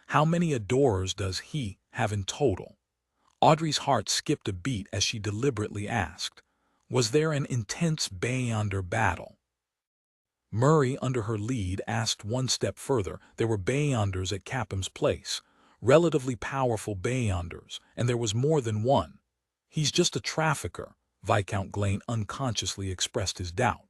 How many adorers does he have in total?" Audrey's heart skipped a beat as she deliberately asked, "Was there an intense beyonder battle?" Murray, under her lead, asked 1 step further. There were beyonders at Capham's place, relatively powerful beyonders, and there was more than one. "He's just a trafficker," Viscount Glaint unconsciously expressed his doubt.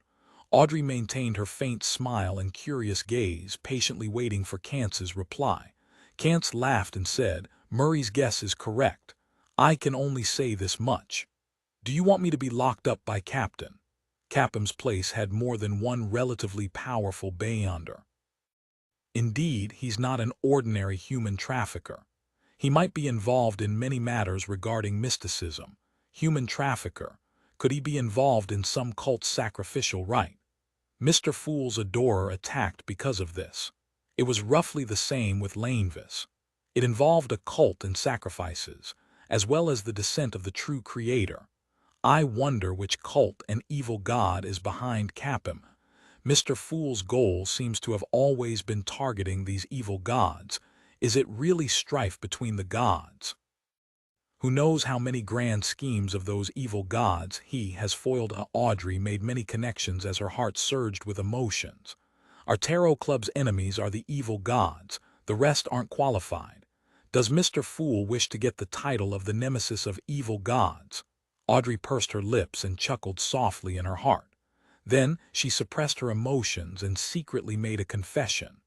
Audrey maintained her faint smile and curious gaze, patiently waiting for Kantz's reply. Kantz laughed and said, "Murray's guess is correct. I can only say this much. Do you want me to be locked up by Captain? Capham's place had more than 1 relatively powerful beyonder. Indeed, he's not an ordinary human trafficker. He might be involved in many matters regarding mysticism. Human trafficker. Could he be involved in some cult sacrificial rite? Mr. Fool's adorer attacked because of this. It was roughly the same with Lanevis. It involved a cult and sacrifices, as well as the descent of the true creator. I wonder which cult and evil god is behind Capham. Mr. Fool's goal seems to have always been targeting these evil gods. Is it really strife between the gods? Who knows how many grand schemes of those evil gods he has foiled?" Audrey made many connections as her heart surged with emotions. "Our tarot club's enemies are the evil gods. The rest aren't qualified. Does Mr. Fool wish to get the title of the nemesis of evil gods?" Audrey pursed her lips and chuckled softly in her heart. Then she suppressed her emotions and secretly made a confession.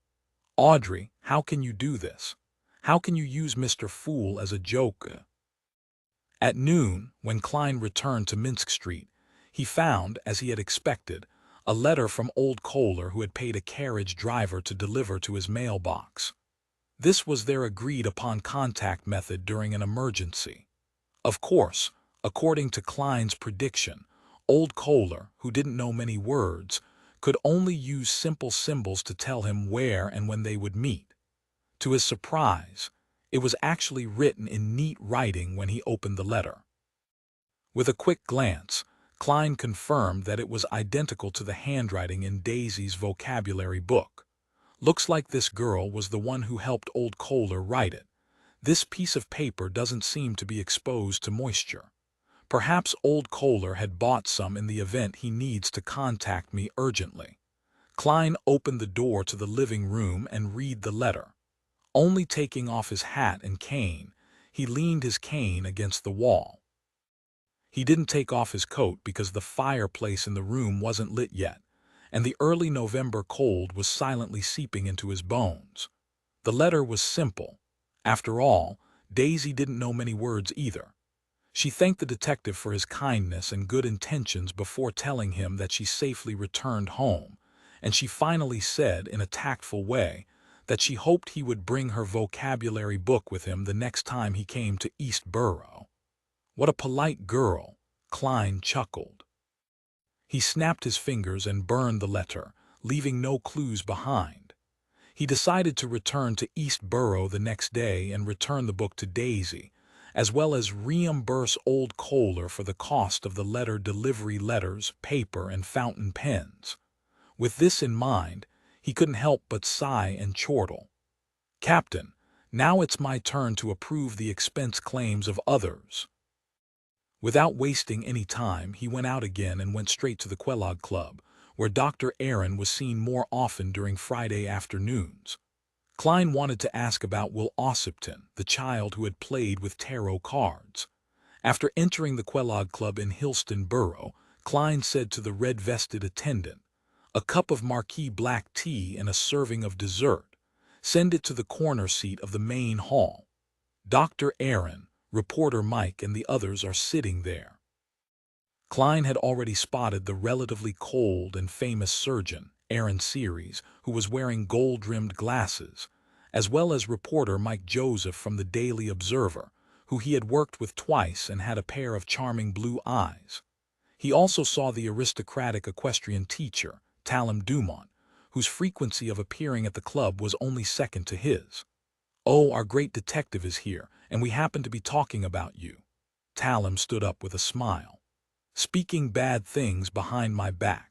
"Audrey, how can you do this? How can you use Mr. Fool as a joke?" At noon, when Klein returned to Minsk Street, he found, as he had expected, a letter from old Kohler, who had paid a carriage driver to deliver to his mailbox. This was their agreed-upon contact method during an emergency. Of course, according to Klein's prediction, old Kohler, who didn't know many words, could only use simple symbols to tell him where and when they would meet. To his surprise, it was actually written in neat writing when he opened the letter. With a quick glance, Klein confirmed that it was identical to the handwriting in Daisy's vocabulary book. Looks like this girl was the one who helped old Kohler write it. This piece of paper doesn't seem to be exposed to moisture. Perhaps old Kohler had bought some in the event he needs to contact me urgently. Klein opened the door to the living room and read the letter. Only taking off his hat and cane, he leaned his cane against the wall. He didn't take off his coat because the fireplace in the room wasn't lit yet, and the early November cold was silently seeping into his bones. The letter was simple. After all, Daisy didn't know many words either. She thanked the detective for his kindness and good intentions before telling him that she safely returned home, and she finally said in a tactful way that she hoped he would bring her vocabulary book with him the next time he came to East Borough. What a polite girl, Klein chuckled. He snapped his fingers and burned the letter, leaving no clues behind. He decided to return to East Borough the next day and return the book to Daisy, as well as reimburse old Kohler for the cost of the letter delivery, letters, paper, and fountain pens. With this in mind, he couldn't help but sigh and chortle. "Captain, now it's my turn to approve the expense claims of others." Without wasting any time, he went out again and went straight to the Kellogg Club, where Dr. Aaron was seen more often during Friday afternoons. Klein wanted to ask about Will Ossipton, the child who had played with tarot cards. After entering the Kellogg Club in Hillston Borough, Klein said to the red-vested attendant, "A cup of marquee black tea and a serving of dessert. Send it to the corner seat of the main hall. Dr. Aaron, reporter Mike, and the others are sitting there." Klein had already spotted the relatively cold and famous surgeon, Aaron Series, who was wearing gold-rimmed glasses, as well as reporter Mike Joseph from the Daily Observer, who he had worked with twice and had a pair of charming blue eyes. He also saw the aristocratic equestrian teacher, Talem Dumont, whose frequency of appearing at the club was only second to his. "Oh, our great detective is here, and we happen to be talking about you." Talem stood up with a smile. "Speaking bad things behind my back."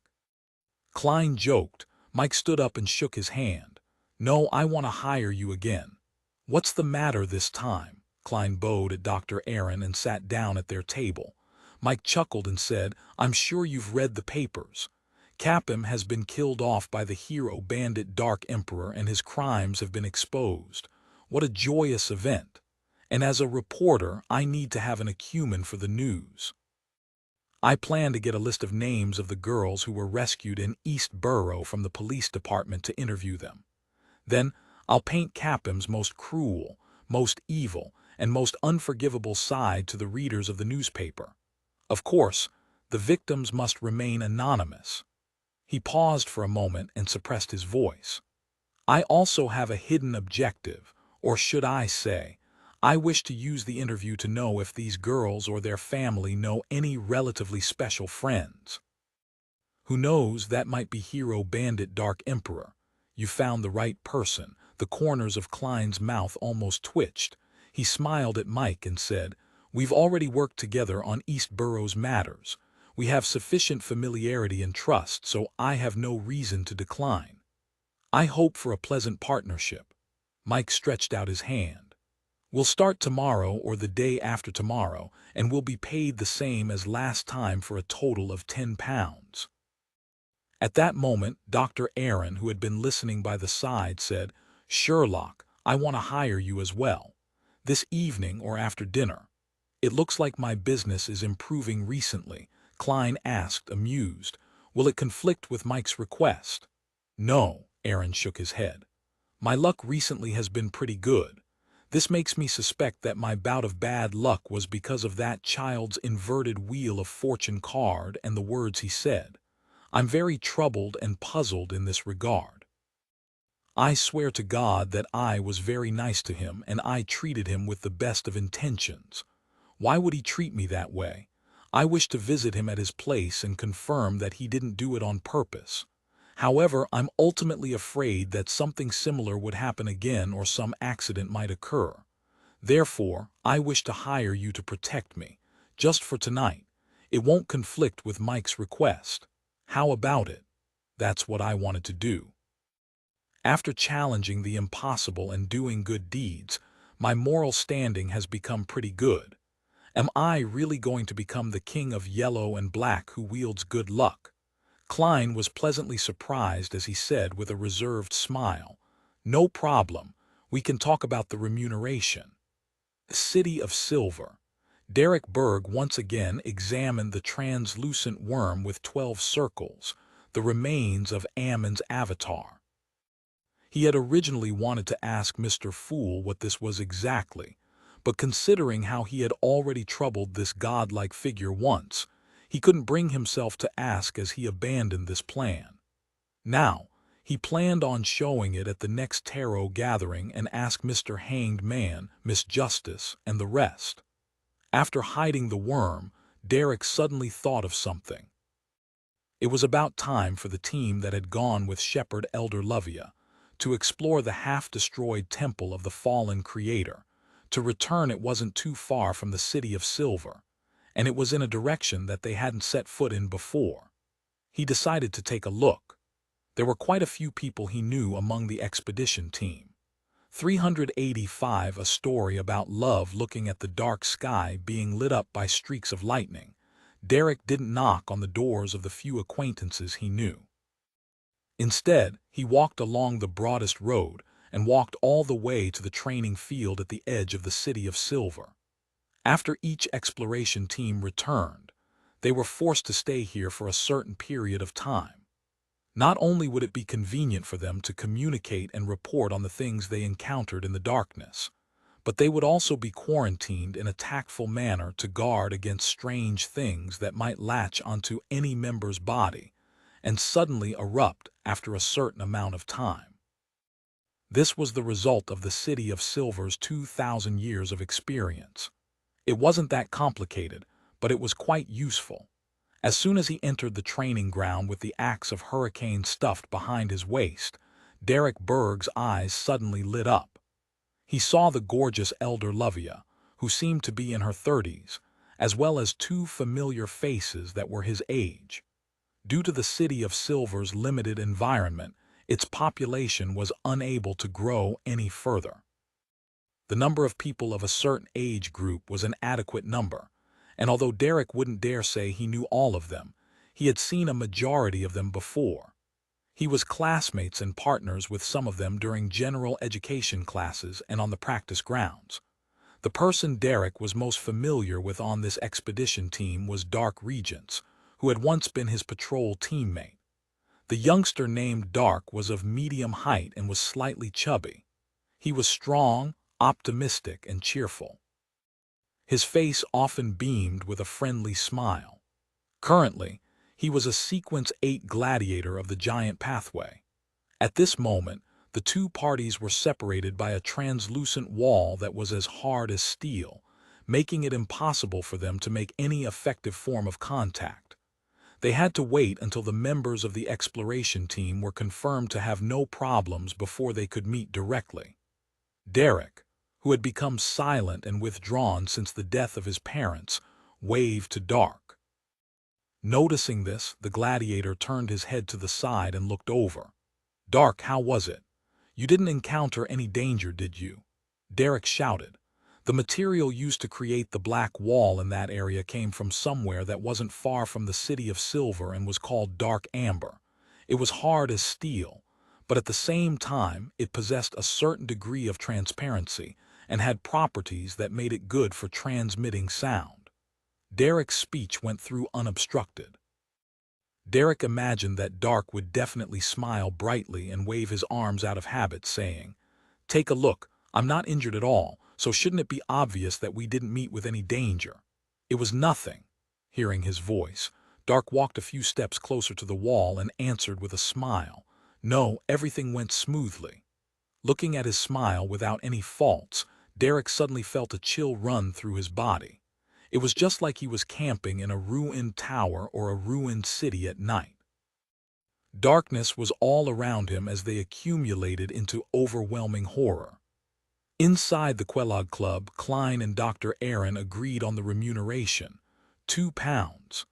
Klein joked. Mike stood up and shook his hand. "No, I want to hire you again." "What's the matter this time?" Klein bowed at Dr. Aaron and sat down at their table. Mike chuckled and said, "I'm sure you've read the papers. Capim has been killed off by the hero bandit Dark Emperor, and his crimes have been exposed. What a joyous event. And as a reporter, I need to have an acumen for the news. I plan to get a list of names of the girls who were rescued in East Borough from the police department to interview them. Then I'll paint Capim's most cruel, most evil, and most unforgivable side to the readers of the newspaper. Of course, the victims must remain anonymous." He paused for a moment and suppressed his voice. "I also have a hidden objective, or should I say, I wish to use the interview to know if these girls or their family know any relatively special friends. Who knows, that might be hero bandit Dark Emperor. You found the right person." The corners of Klein's mouth almost twitched. He smiled at Mike and said, "We've already worked together on East Borough's matters. We have sufficient familiarity and trust, so I have no reason to decline. I hope for a pleasant partnership." Mike stretched out his hand. "We'll start tomorrow or the day after tomorrow, and we'll be paid the same as last time for a total of £10. At that moment, Dr. Aaron, who had been listening by the side, said, "Sherlock, I want to hire you as well. This evening or after dinner." "It looks like my business is improving recently," Klein asked, amused. "Will it conflict with Mike's request?" "No," Aaron shook his head. "My luck recently has been pretty good. This makes me suspect that my bout of bad luck was because of that child's inverted Wheel of Fortune card and the words he said. I'm very troubled and puzzled in this regard. I swear to God that I was very nice to him and I treated him with the best of intentions. Why would he treat me that way? I wish to visit him at his place and confirm that he didn't do it on purpose. However, I'm ultimately afraid that something similar would happen again or some accident might occur. Therefore, I wish to hire you to protect me, just for tonight. It won't conflict with Mike's request. How about it?" "That's what I wanted to do." After challenging the impossible and doing good deeds, my moral standing has become pretty good. Am I really going to become the king of yellow and black who wields good luck? Klein was pleasantly surprised as he said with a reserved smile, "No problem. We can talk about the remuneration." The City of Silver. Derek Berg once again examined the translucent worm with 12 circles, the remains of Ammon's avatar. He had originally wanted to ask Mr. Fool what this was exactly, but considering how he had already troubled this godlike figure once, he couldn't bring himself to ask as he abandoned this plan. Now, he planned on showing it at the next tarot gathering and ask Mr. Hanged Man, Miss Justice, and the rest. After hiding the worm, Derek suddenly thought of something. It was about time for the team that had gone with Shepherd Elder Lovia to explore the half-destroyed temple of the fallen creator. To return, it wasn't too far from the City of Silver, and it was in a direction that they hadn't set foot in before. He decided to take a look. There were quite a few people he knew among the expedition team. 385, a story about love looking at the dark sky being lit up by streaks of lightning. Derek didn't knock on the doors of the few acquaintances he knew. Instead, he walked along the broadest road and walked all the way to the training field at the edge of the City of Silver. After each exploration team returned, they were forced to stay here for a certain period of time. Not only would it be convenient for them to communicate and report on the things they encountered in the darkness, but they would also be quarantined in a tactful manner to guard against strange things that might latch onto any member's body and suddenly erupt after a certain amount of time. This was the result of the City of Silver's 2,000 years of experience. It wasn't that complicated, but it was quite useful. As soon as he entered the training ground with the axe of Hurricane stuffed behind his waist, Derek Berg's eyes suddenly lit up. He saw the gorgeous Elder Lovia, who seemed to be in her 30s, as well as two familiar faces that were his age. Due to the City of Silver's limited environment, its population was unable to grow any further. The number of people of a certain age group was an adequate number, and although Derek wouldn't dare say he knew all of them, he had seen a majority of them before. He was classmates and partners with some of them during general education classes and on the practice grounds. The person Derek was most familiar with on this expedition team was Dark Regents, who had once been his patrol teammate. The youngster named Dark was of medium height and was slightly chubby. He was strong, optimistic, and cheerful. His face often beamed with a friendly smile. Currently, he was a Sequence 8 gladiator of the Giant Pathway. At this moment, the two parties were separated by a translucent wall that was as hard as steel, making it impossible for them to make any effective form of contact. They had to wait until the members of the exploration team were confirmed to have no problems before they could meet directly. Derek, who had become silent and withdrawn since the death of his parents, waved to Dark. Noticing this, the gladiator turned his head to the side and looked over. "Dark, how was it? You didn't encounter any danger, did you?" Derek shouted. The material used to create the black wall in that area came from somewhere that wasn't far from the City of Silver and was called dark amber. It was hard as steel, but at the same time it possessed a certain degree of transparency and had properties that made it good for transmitting sound. Derek's speech went through unobstructed. Derek imagined that Dark would definitely smile brightly and wave his arms out of habit, saying, "Take a look, I'm not injured at all, so shouldn't it be obvious that we didn't meet with any danger?" "It was nothing." Hearing his voice, Dark walked a few steps closer to the wall and answered with a smile, "No, everything went smoothly." Looking at his smile without any faults, Derek suddenly felt a chill run through his body. It was just like he was camping in a ruined tower or a ruined city at night. Darkness was all around him as they accumulated into overwhelming horror. Inside the Quelog Club, Klein and Dr. Aaron agreed on the remuneration, £2.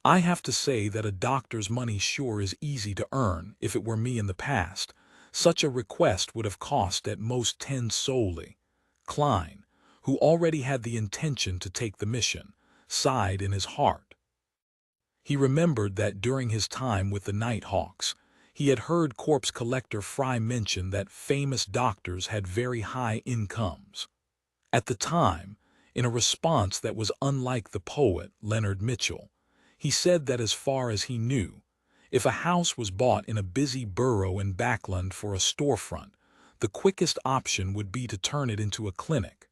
"I have to say that a doctor's money sure is easy to earn if it were me in the past," Such a request would have cost at most 10 solely. Klein, who already had the intention to take the mission, sighed in his heart. He remembered that during his time with the Nighthawks, he had heard corpse collector Fry mention that famous doctors had very high incomes. At the time, in a response that was unlike the poet Leonard Mitchell, he said that as far as he knew, if a house was bought in a busy borough in Backland for a storefront, the quickest option would be to turn it into a clinic.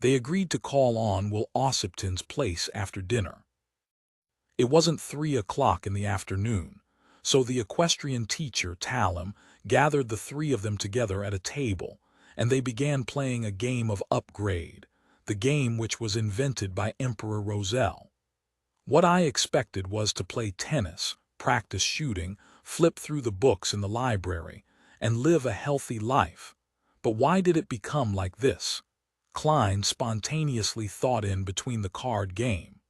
They agreed to call on Will Ossipton's place after dinner. It wasn't 3 o'clock in the afternoon, so the equestrian teacher, Talum, gathered the three of them together at a table, and they began playing a game of upgrade, the game which was invented by Emperor Roselle. What I expected was to play tennis, practice shooting, flip through the books in the library, and live a healthy life. But why did it become like this? Klein spontaneously thought in between the card game.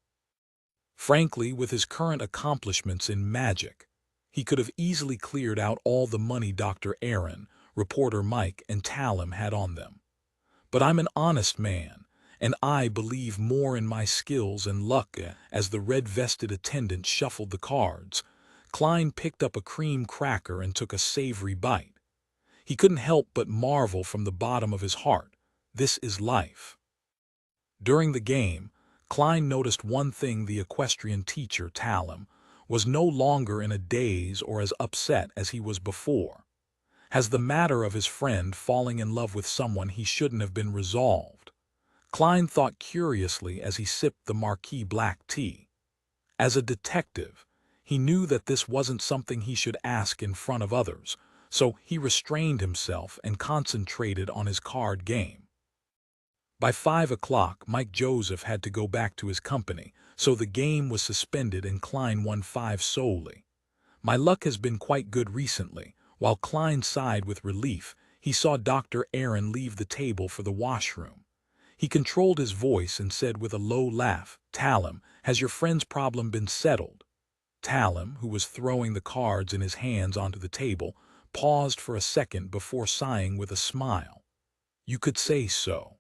Frankly, with his current accomplishments in magic, he could have easily cleared out all the money Dr. Aaron, reporter Mike, and Talum had on them. But I'm an honest man, and I believe more in my skills and luck. As the red-vested attendant shuffled the cards, Klein picked up a cream cracker and took a savory bite. He couldn't help but marvel from the bottom of his heart. This is life. During the game, Klein noticed one thing: the equestrian teacher, Talum, was no longer in a daze or as upset as he was before. Has the matter of his friend falling in love with someone he shouldn't have been resolved? Klein thought curiously as he sipped the Marquis black tea. As a detective, he knew that this wasn't something he should ask in front of others, so he restrained himself and concentrated on his card game. By 5 o'clock, Mike Joseph had to go back to his company, so the game was suspended and Klein won 5 solely. My luck has been quite good recently. While Klein sighed with relief, he saw Dr. Aaron leave the table for the washroom. He controlled his voice and said with a low laugh, "Talum, has your friend's problem been settled?" Talum, who was throwing the cards in his hands onto the table, paused for a second before sighing with a smile. "You could say so."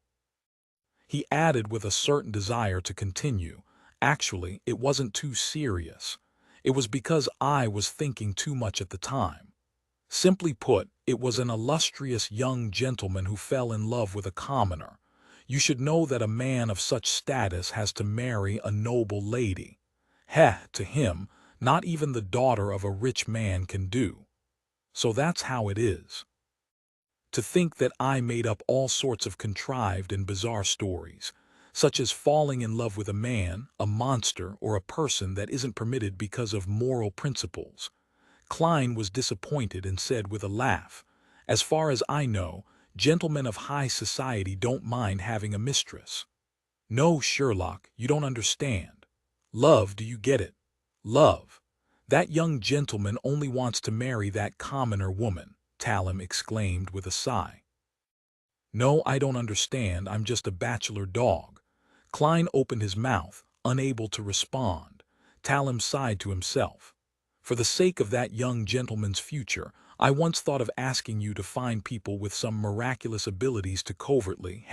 He added with a certain desire to continue, "Actually, it wasn't too serious. It was because I was thinking too much at the time. Simply put, it was an illustrious young gentleman who fell in love with a commoner. You should know that a man of such status has to marry a noble lady. To him, not even the daughter of a rich man can do. So that's how it is. To think that I made up all sorts of contrived and bizarre stories, such as falling in love with a man, a monster, or a person that isn't permitted because of moral principles." Klein was disappointed and said with a laugh, "As far as I know, gentlemen of high society don't mind having a mistress." "No, Sherlock, you don't understand. Love, do you get it? Love. That young gentleman only wants to marry that commoner woman," Talum exclaimed with a sigh. "No, I don't understand. I'm just a bachelor dog." Klein opened his mouth, unable to respond. Talum sighed to himself. "For the sake of that young gentleman's future, I once thought of asking you to find people with some miraculous abilities to covertly,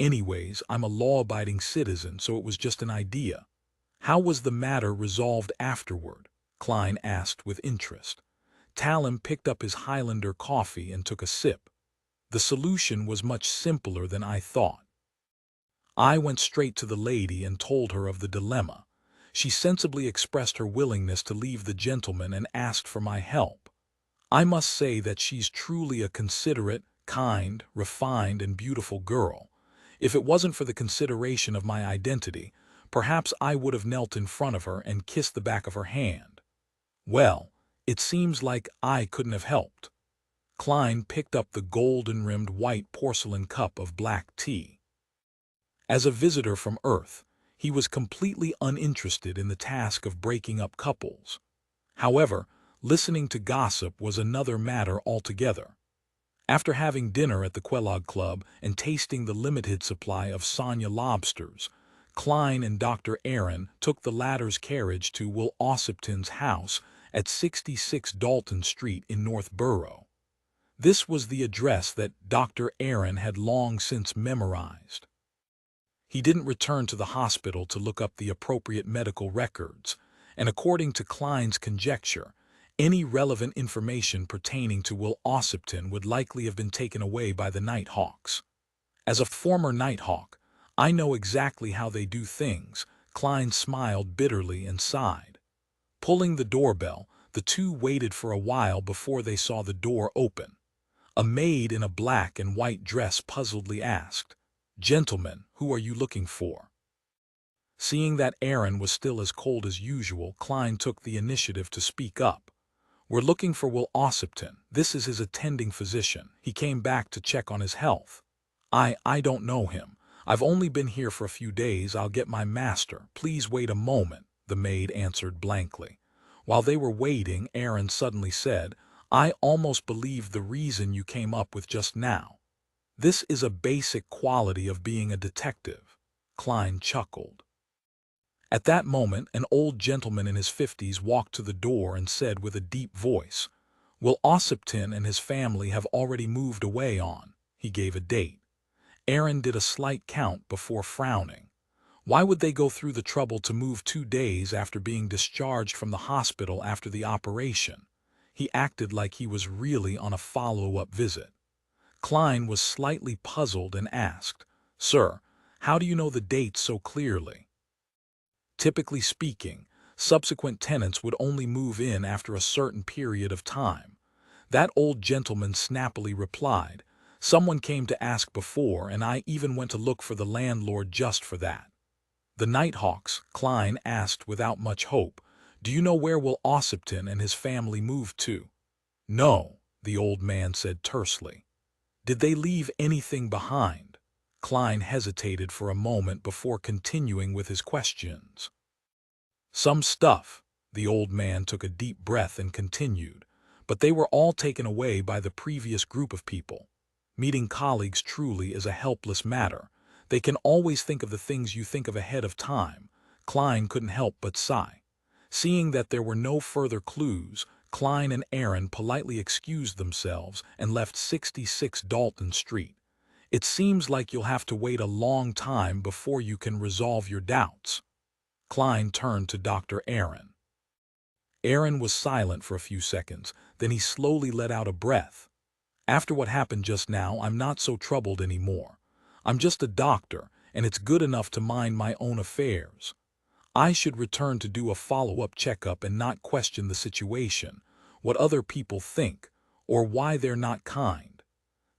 Anyways, I'm a law-abiding citizen, so it was just an idea." "How was the matter resolved afterward?" Klein asked with interest. Talum picked up his Highlander coffee and took a sip. "The solution was much simpler than I thought. I went straight to the lady and told her of the dilemma. She sensibly expressed her willingness to leave the gentleman and asked for my help. I must say that she's truly a considerate, kind, refined, and beautiful girl. If it wasn't for the consideration of my identity, perhaps I would have knelt in front of her and kissed the back of her hand. Well, it seems like I couldn't have helped." Klein picked up the golden-rimmed white porcelain cup of black tea. As a visitor from Earth, he was completely uninterested in the task of breaking up couples. However, listening to gossip was another matter altogether. After having dinner at the Kellogg Club and tasting the limited supply of Sonia lobsters, Klein and Dr. Aaron took the latter's carriage to Will Ossipton's house at 66 Dalton Street in North Borough. This was the address that Dr. Aaron had long since memorized. He didn't return to the hospital to look up the appropriate medical records, and according to Klein's conjecture, any relevant information pertaining to Will Ossipton would likely have been taken away by the Nighthawks. As a former Nighthawk, I know exactly how they do things. Klein smiled bitterly and sighed. Pulling the doorbell, the two waited for a while before they saw the door open. A maid in a black and white dress puzzledly asked, "Gentlemen, who are you looking for?" Seeing that Aaron was still as cold as usual, Klein took the initiative to speak up. "We're looking for Will Ossipton. This is his attending physician. He came back to check on his health." I don't know him. I've only been here for a few days. I'll get my master. Please wait a moment," the maid answered blankly. While they were waiting, Aaron suddenly said, "I almost believe the reason you came up with just now. This is a basic quality of being a detective." Klein chuckled. At that moment, an old gentleman in his 50s walked to the door and said with a deep voice, "Will Ossipton and his family have already moved away on." He gave a date. Aaron did a slight count before frowning. Why would they go through the trouble to move 2 days after being discharged from the hospital after the operation? He acted like he was really on a follow-up visit. Klein was slightly puzzled and asked, "Sir, how do you know the dates so clearly?" Typically speaking, subsequent tenants would only move in after a certain period of time. That old gentleman snappily replied, "Someone came to ask before, and I even went to look for the landlord just for that." "The Nighthawks," Klein asked without much hope, "do you know where Will Ossipton and his family moved to?" "No," the old man said tersely. "Did they leave anything behind?" Klein hesitated for a moment before continuing with his questions. "Some stuff." The old man took a deep breath and continued, "but they were all taken away by the previous group of people. Meeting colleagues truly is a helpless matter. They can always think of the things you think of ahead of time." Klein couldn't help but sigh. Seeing that there were no further clues, Klein and Aaron politely excused themselves and left 66 Dalton Street. "It seems like you'll have to wait a long time before you can resolve your doubts." Klein turned to Dr. Aaron. Aaron was silent for a few seconds, then he slowly let out a breath. "After what happened just now, I'm not so troubled anymore. I'm just a doctor, and it's good enough to mind my own affairs. I should return to do a follow-up checkup and not question the situation, what other people think, or why they're not kind.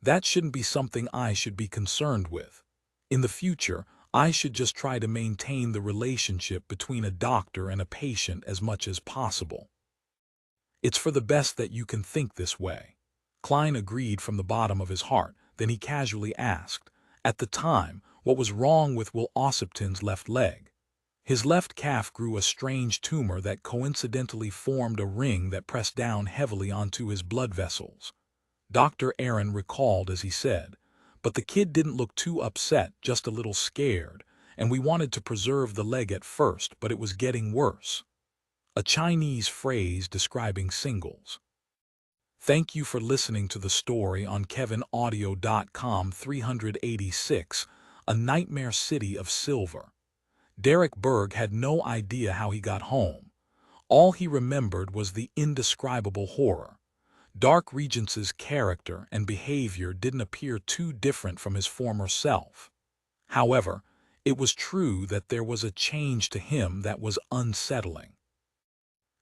That shouldn't be something I should be concerned with. In the future, I should just try to maintain the relationship between a doctor and a patient as much as possible. It's for the best that you can think this way." Klein agreed from the bottom of his heart. Then he casually asked, "At the time, what was wrong with Will Ossipton's left leg?" "His left calf grew a strange tumor that coincidentally formed a ring that pressed down heavily onto his blood vessels," Dr. Aaron recalled as he said. "But the kid didn't look too upset, just a little scared, and we wanted to preserve the leg at first, but it was getting worse." A Chinese phrase describing singles. Thank you for listening to the story on KevinAudio.com 386, A Nightmare City of Silver. Derek Berg had no idea how he got home. All he remembered was the indescribable horror. Dark Regence's character and behavior didn't appear too different from his former self. However, it was true that there was a change to him that was unsettling.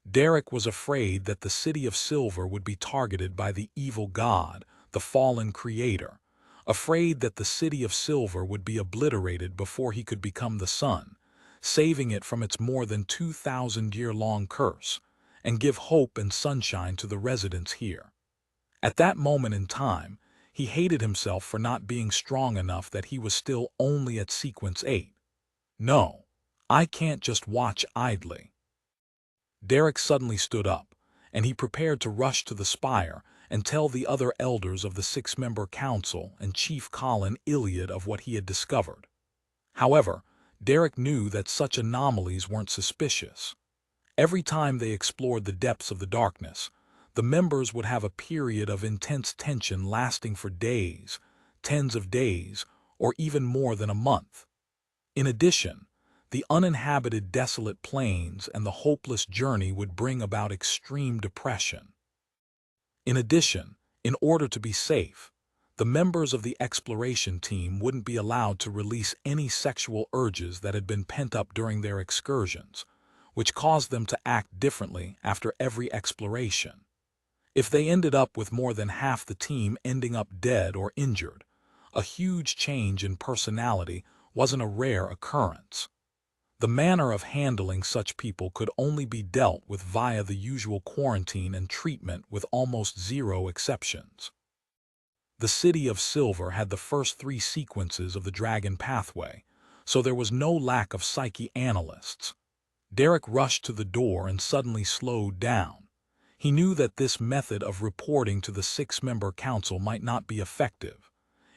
Derek was afraid that the City of Silver would be targeted by the evil god, the fallen creator, afraid that the City of Silver would be obliterated before he could become the sun, saving it from its more than 2,000-year-long curse, and give hope and sunshine to the residents here. At that moment in time, he hated himself for not being strong enough that he was still only at Sequence 8. "No, I can't just watch idly." Derek suddenly stood up, and he prepared to rush to the spire and tell the other elders of the 6-member council and Chief Colin Iliad of what he had discovered. However, Derek knew that such anomalies weren't suspicious. Every time they explored the depths of the darkness, The members would have a period of intense tension lasting for days, tens of days, or even more than a month. In addition, the uninhabited desolate plains and the hopeless journey would bring about extreme depression. In addition, in order to be safe, the members of the exploration team wouldn't be allowed to release any sexual urges that had been pent up during their excursions, which caused them to act differently after every exploration. If they ended up with more than half the team ending up dead or injured, a huge change in personality wasn't a rare occurrence. The manner of handling such people could only be dealt with via the usual quarantine and treatment with almost zero exceptions. The City of Silver had the first 3 sequences of the Dragon Pathway, so there was no lack of psyche analysts. Derek rushed to the door and suddenly slowed down. He knew that this method of reporting to the 6-member council might not be effective.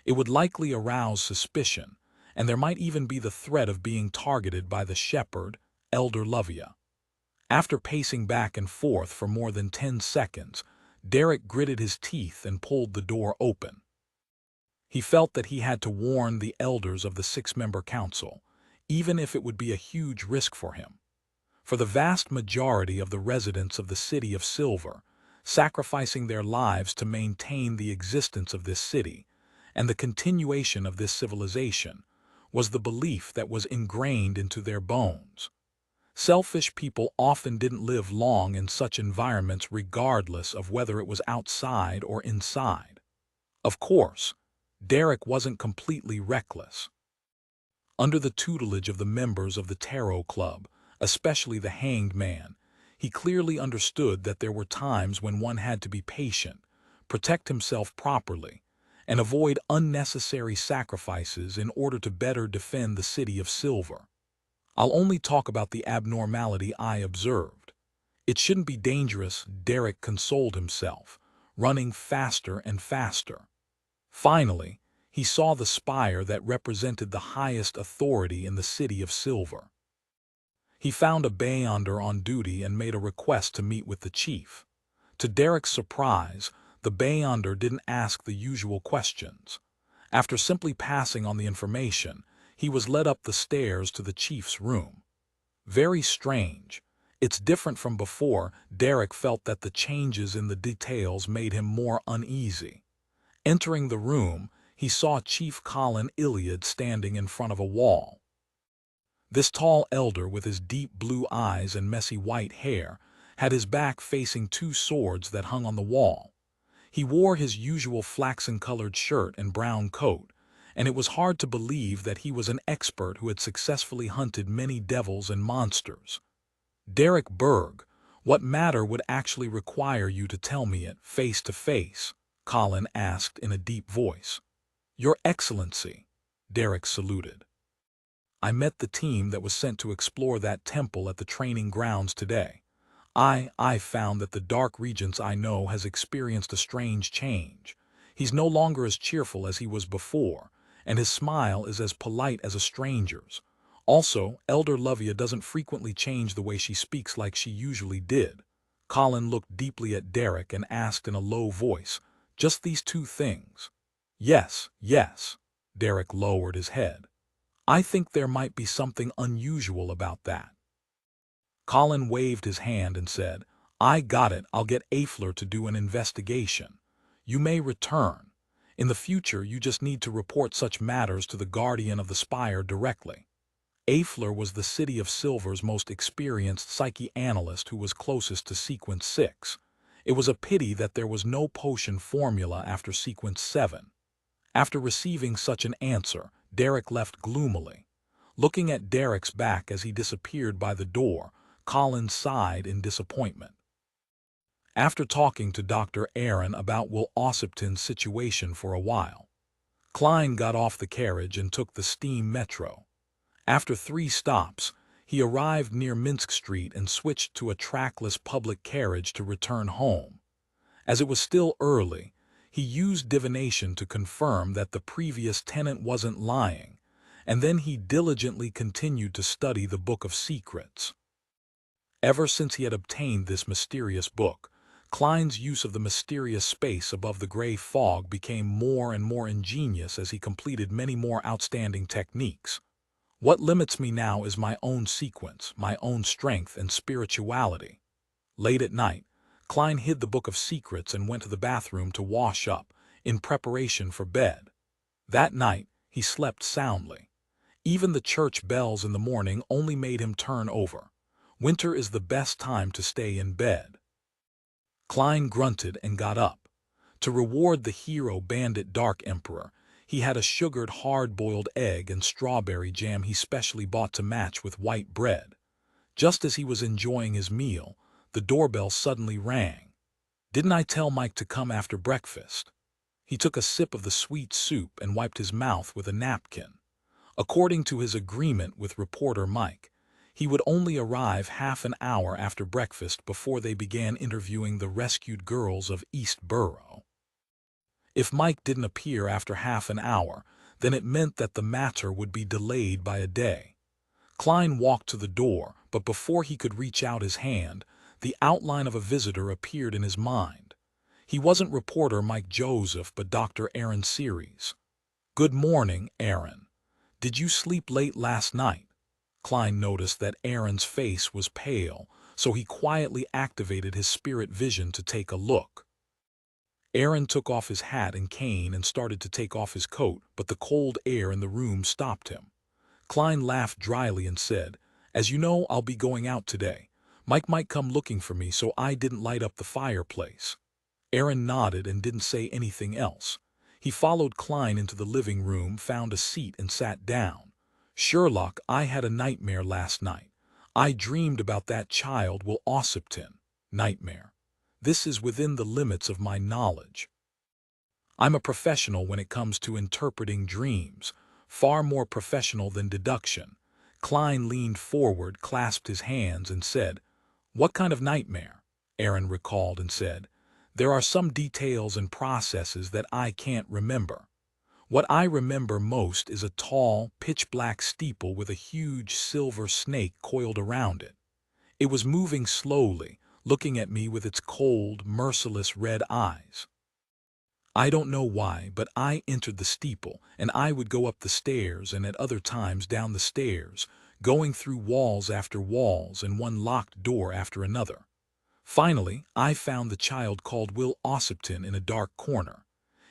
It would likely arouse suspicion, and there might even be the threat of being targeted by the shepherd, Elder Lovia. After pacing back and forth for more than 10 seconds, Derek gritted his teeth and pulled the door open. He felt that he had to warn the elders of the 6-member council, even if it would be a huge risk for him. For the vast majority of the residents of the City of Silver, sacrificing their lives to maintain the existence of this city and the continuation of this civilization was the belief that was ingrained into their bones. Selfish people often didn't live long in such environments regardless of whether it was outside or inside. Of course, Derek wasn't completely reckless. Under the tutelage of the members of the Tarot Club, especially the Hanged Man, he clearly understood that there were times when one had to be patient, protect himself properly, and avoid unnecessary sacrifices in order to better defend the City of Silver. I'll only talk about the abnormality I observed. It shouldn't be dangerous, Derek consoled himself, running faster and faster. Finally, he saw the spire that represented the highest authority in the City of Silver. He found a Beyonder on duty and made a request to meet with the chief. To Derek's surprise, the Beyonder didn't ask the usual questions. After simply passing on the information, he was led up the stairs to the chief's room. Very strange. It's different from before. Derek felt that the changes in the details made him more uneasy. Entering the room, he saw Chief Colin Iliad standing in front of a wall. This tall elder with his deep blue eyes and messy white hair had his back facing 2 swords that hung on the wall. He wore his usual flaxen-colored shirt and brown coat, and it was hard to believe that he was an expert who had successfully hunted many devils and monsters. Derek Berg, what matter would actually require you to tell me it face to face? Colin asked in a deep voice. Your Excellency, Derek saluted. I met the team that was sent to explore that temple at the training grounds today. I found that the Dark Regents I know has experienced a strange change. He's no longer as cheerful as he was before, and his smile is as polite as a stranger's. Also, Elder Lovia doesn't frequently change the way she speaks like she usually did. Colin looked deeply at Derek and asked in a low voice, just these 2 things? Yes, Derek lowered his head. I think there might be something unusual about that. Colin waved his hand and said, I got it, I'll get Aifler to do an investigation. You may return. In the future, you just need to report such matters to the Guardian of the Spire directly. Aifler was the City of Silver's most experienced psyche analyst who was closest to Sequence 6. It was a pity that there was no potion formula after Sequence 7. After receiving such an answer, Derek left gloomily. Looking at Derek's back as he disappeared by the door, Colin sighed in disappointment. After talking to Dr. Aaron about Will Ossipton's situation for a while, Klein got off the carriage and took the steam metro. After 3 stops, he arrived near Minsk Street and switched to a trackless public carriage to return home. As it was still early, he used divination to confirm that the previous tenant wasn't lying, and then he diligently continued to study the Book of Secrets. Ever since he had obtained this mysterious book, Klein's use of the mysterious space above the gray fog became more and more ingenious as he completed many more outstanding techniques. What limits me now is my own sequence, my own strength and spirituality. Late at night, Klein hid the Book of Secrets and went to the bathroom to wash up, in preparation for bed. That night, he slept soundly. Even the church bells in the morning only made him turn over. Winter is the best time to stay in bed. Klein grunted and got up. To reward the hero bandit Dark Emperor, he had a sugared hard-boiled egg and strawberry jam he specially bought to match with white bread. Just as he was enjoying his meal, the doorbell suddenly rang. "Didn't I tell Mike to come after breakfast?" He took a sip of the sweet soup and wiped his mouth with a napkin. According to his agreement with reporter Mike, he would only arrive half an hour after breakfast before they began interviewing the rescued girls of East Borough. If Mike didn't appear after half an hour, then it meant that the matter would be delayed by a day. Klein walked to the door, but before he could reach out his hand, the outline of a visitor appeared in his mind. He wasn't reporter Mike Joseph, but Dr. Aaron Series. "Good morning, Aaron. Did you sleep late last night?" Klein noticed that Aaron's face was pale, so he quietly activated his spirit vision to take a look. Aaron took off his hat and cane and started to take off his coat, but the cold air in the room stopped him. Klein laughed dryly and said, "As you know, I'll be going out today. Mike might come looking for me, so I didn't light up the fireplace." Aaron nodded and didn't say anything else. He followed Klein into the living room, found a seat and sat down. "Sherlock, I had a nightmare last night. I dreamed about that child Will Ossipton. Nightmare. This is within the limits of my knowledge. I'm a professional when it comes to interpreting dreams, far more professional than deduction." Klein leaned forward, clasped his hands, and said, "What kind of nightmare?" Aaron recalled and said, "There are some details and processes that I can't remember. What I remember most is a tall, pitch-black steeple with a huge silver snake coiled around it. It was moving slowly, looking at me with its cold, merciless red eyes. I don't know why, but I entered the steeple, and I would go up the stairs and at other times down the stairs, going through walls after walls and one locked door after another. Finally, I found the child called Will Ossipton in a dark corner.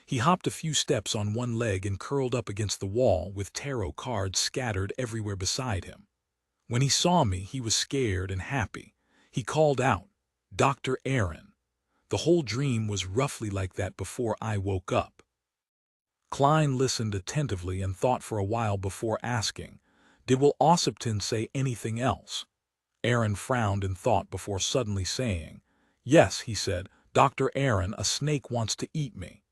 He hopped a few steps on one leg and curled up against the wall with tarot cards scattered everywhere beside him. When he saw me, he was scared and happy. He called out, 'Dr. Aaron.' The whole dream was roughly like that before I woke up." Klein listened attentively and thought for a while before asking, "Did Will Ossipton say anything else?" Aaron frowned and thought before suddenly saying, "Yes," he said, "Dr. Aaron, a snake wants to eat me."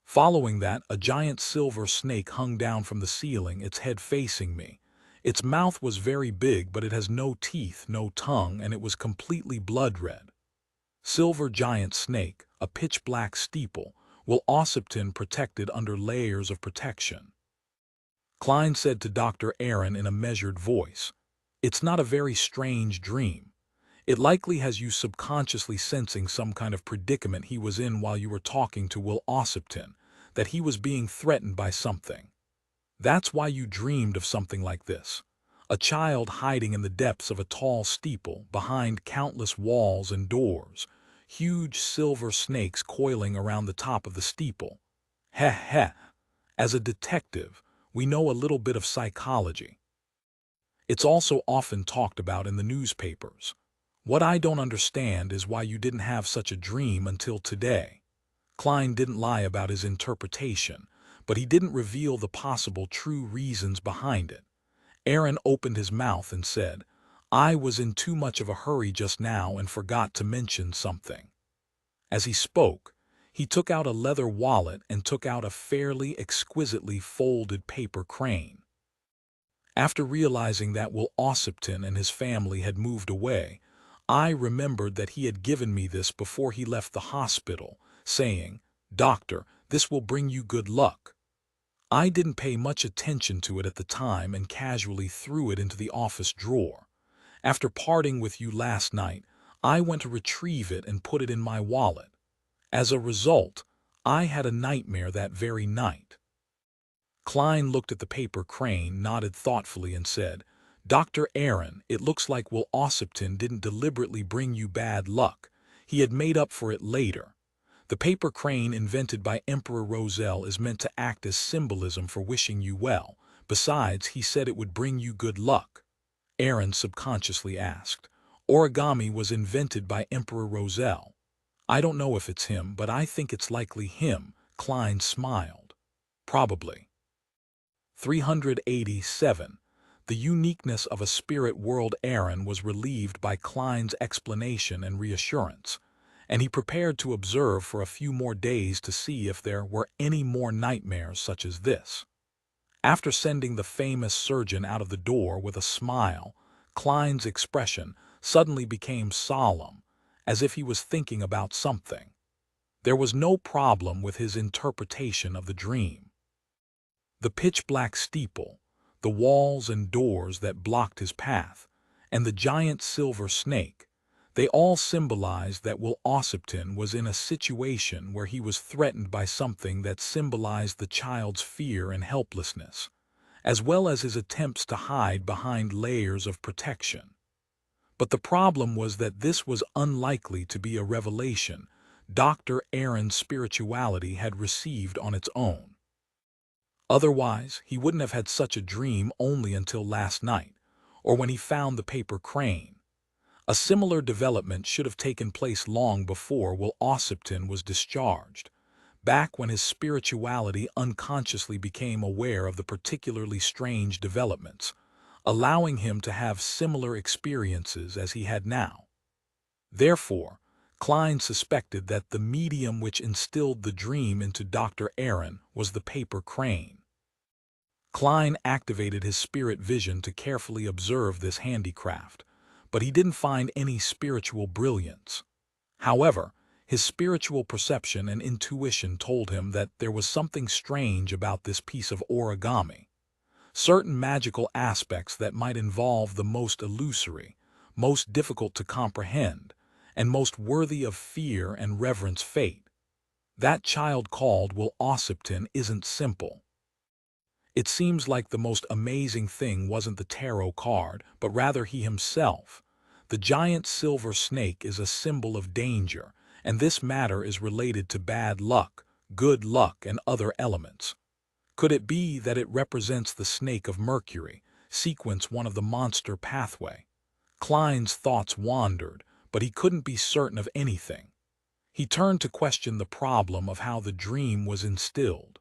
Following that, a giant silver snake hung down from the ceiling, its head facing me. Its mouth was very big, but it has no teeth, no tongue, and it was completely blood red. Silver giant snake, a pitch-black steeple, Will Ossipton protected under layers of protection. Klein said to Dr. Aaron in a measured voice, "It's not a very strange dream. It likely has you subconsciously sensing some kind of predicament he was in while you were talking to Will Ossipton, that he was being threatened by something. That's why you dreamed of something like this. A child hiding in the depths of a tall steeple, behind countless walls and doors, huge silver snakes coiling around the top of the steeple. Heh heh. As a detective, we know a little bit of psychology. It's also often talked about in the newspapers. What I don't understand is why you didn't have such a dream until today." Klein didn't lie about his interpretation, but he didn't reveal the possible true reasons behind it. Aaron opened his mouth and said, "I was in too much of a hurry just now and forgot to mention something." As he spoke, he took out a leather wallet and took out a fairly exquisitely folded paper crane. After realizing that Will Ossipton and his family had moved away, I remembered that he had given me this before he left the hospital, saying, "Doctor, this will bring you good luck." I didn't pay much attention to it at the time and casually threw it into the office drawer. After parting with you last night, I went to retrieve it and put it in my wallet. As a result, I had a nightmare that very night." Klein looked at the paper crane, nodded thoughtfully, and said, "Dr. Aaron, it looks like Will Ossipton didn't deliberately bring you bad luck. He had made up for it later. The paper crane invented by Emperor Roselle is meant to act as symbolism for wishing you well. Besides, he said it would bring you good luck." Aaron subconsciously asked, "Origami was invented by Emperor Roselle. I don't know if it's him, but I think it's likely him." Klein smiled. "Probably." 387. The uniqueness of a spirit world. Aaron was relieved by Klein's explanation and reassurance, and he prepared to observe for a few more days to see if there were any more nightmares such as this. After sending the famous surgeon out of the door with a smile, Klein's expression suddenly became solemn, as if he was thinking about something. There was no problem with his interpretation of the dream. The pitch-black steeple, the walls and doors that blocked his path, and the giant silver snake, they all symbolized that Will Ossipton was in a situation where he was threatened by something that symbolized the child's fear and helplessness, as well as his attempts to hide behind layers of protection. But the problem was that this was unlikely to be a revelation Dr. Aaron's spirituality had received on its own. Otherwise, he wouldn't have had such a dream only until last night, or when he found the paper crane. A similar development should have taken place long before Will Ossipton was discharged, back when his spirituality unconsciously became aware of the particularly strange developments, allowing him to have similar experiences as he had now. Therefore, Klein suspected that the medium which instilled the dream into Dr. Aaron was the paper crane. Klein activated his spirit vision to carefully observe this handicraft, but he didn't find any spiritual brilliance. However, his spiritual perception and intuition told him that there was something strange about this piece of origami. Certain magical aspects that might involve the most illusory, most difficult to comprehend, and most worthy of fear and reverence fate. That child called Will Ossipton isn't simple. It seems like the most amazing thing wasn't the tarot card, but rather he himself. The giant silver snake is a symbol of danger, and this matter is related to bad luck, good luck, and other elements. Could it be that it represents the snake of Mercury, sequence 1 of the monster pathway? Klein's thoughts wandered, but he couldn't be certain of anything. He turned to question the problem of how the dream was instilled.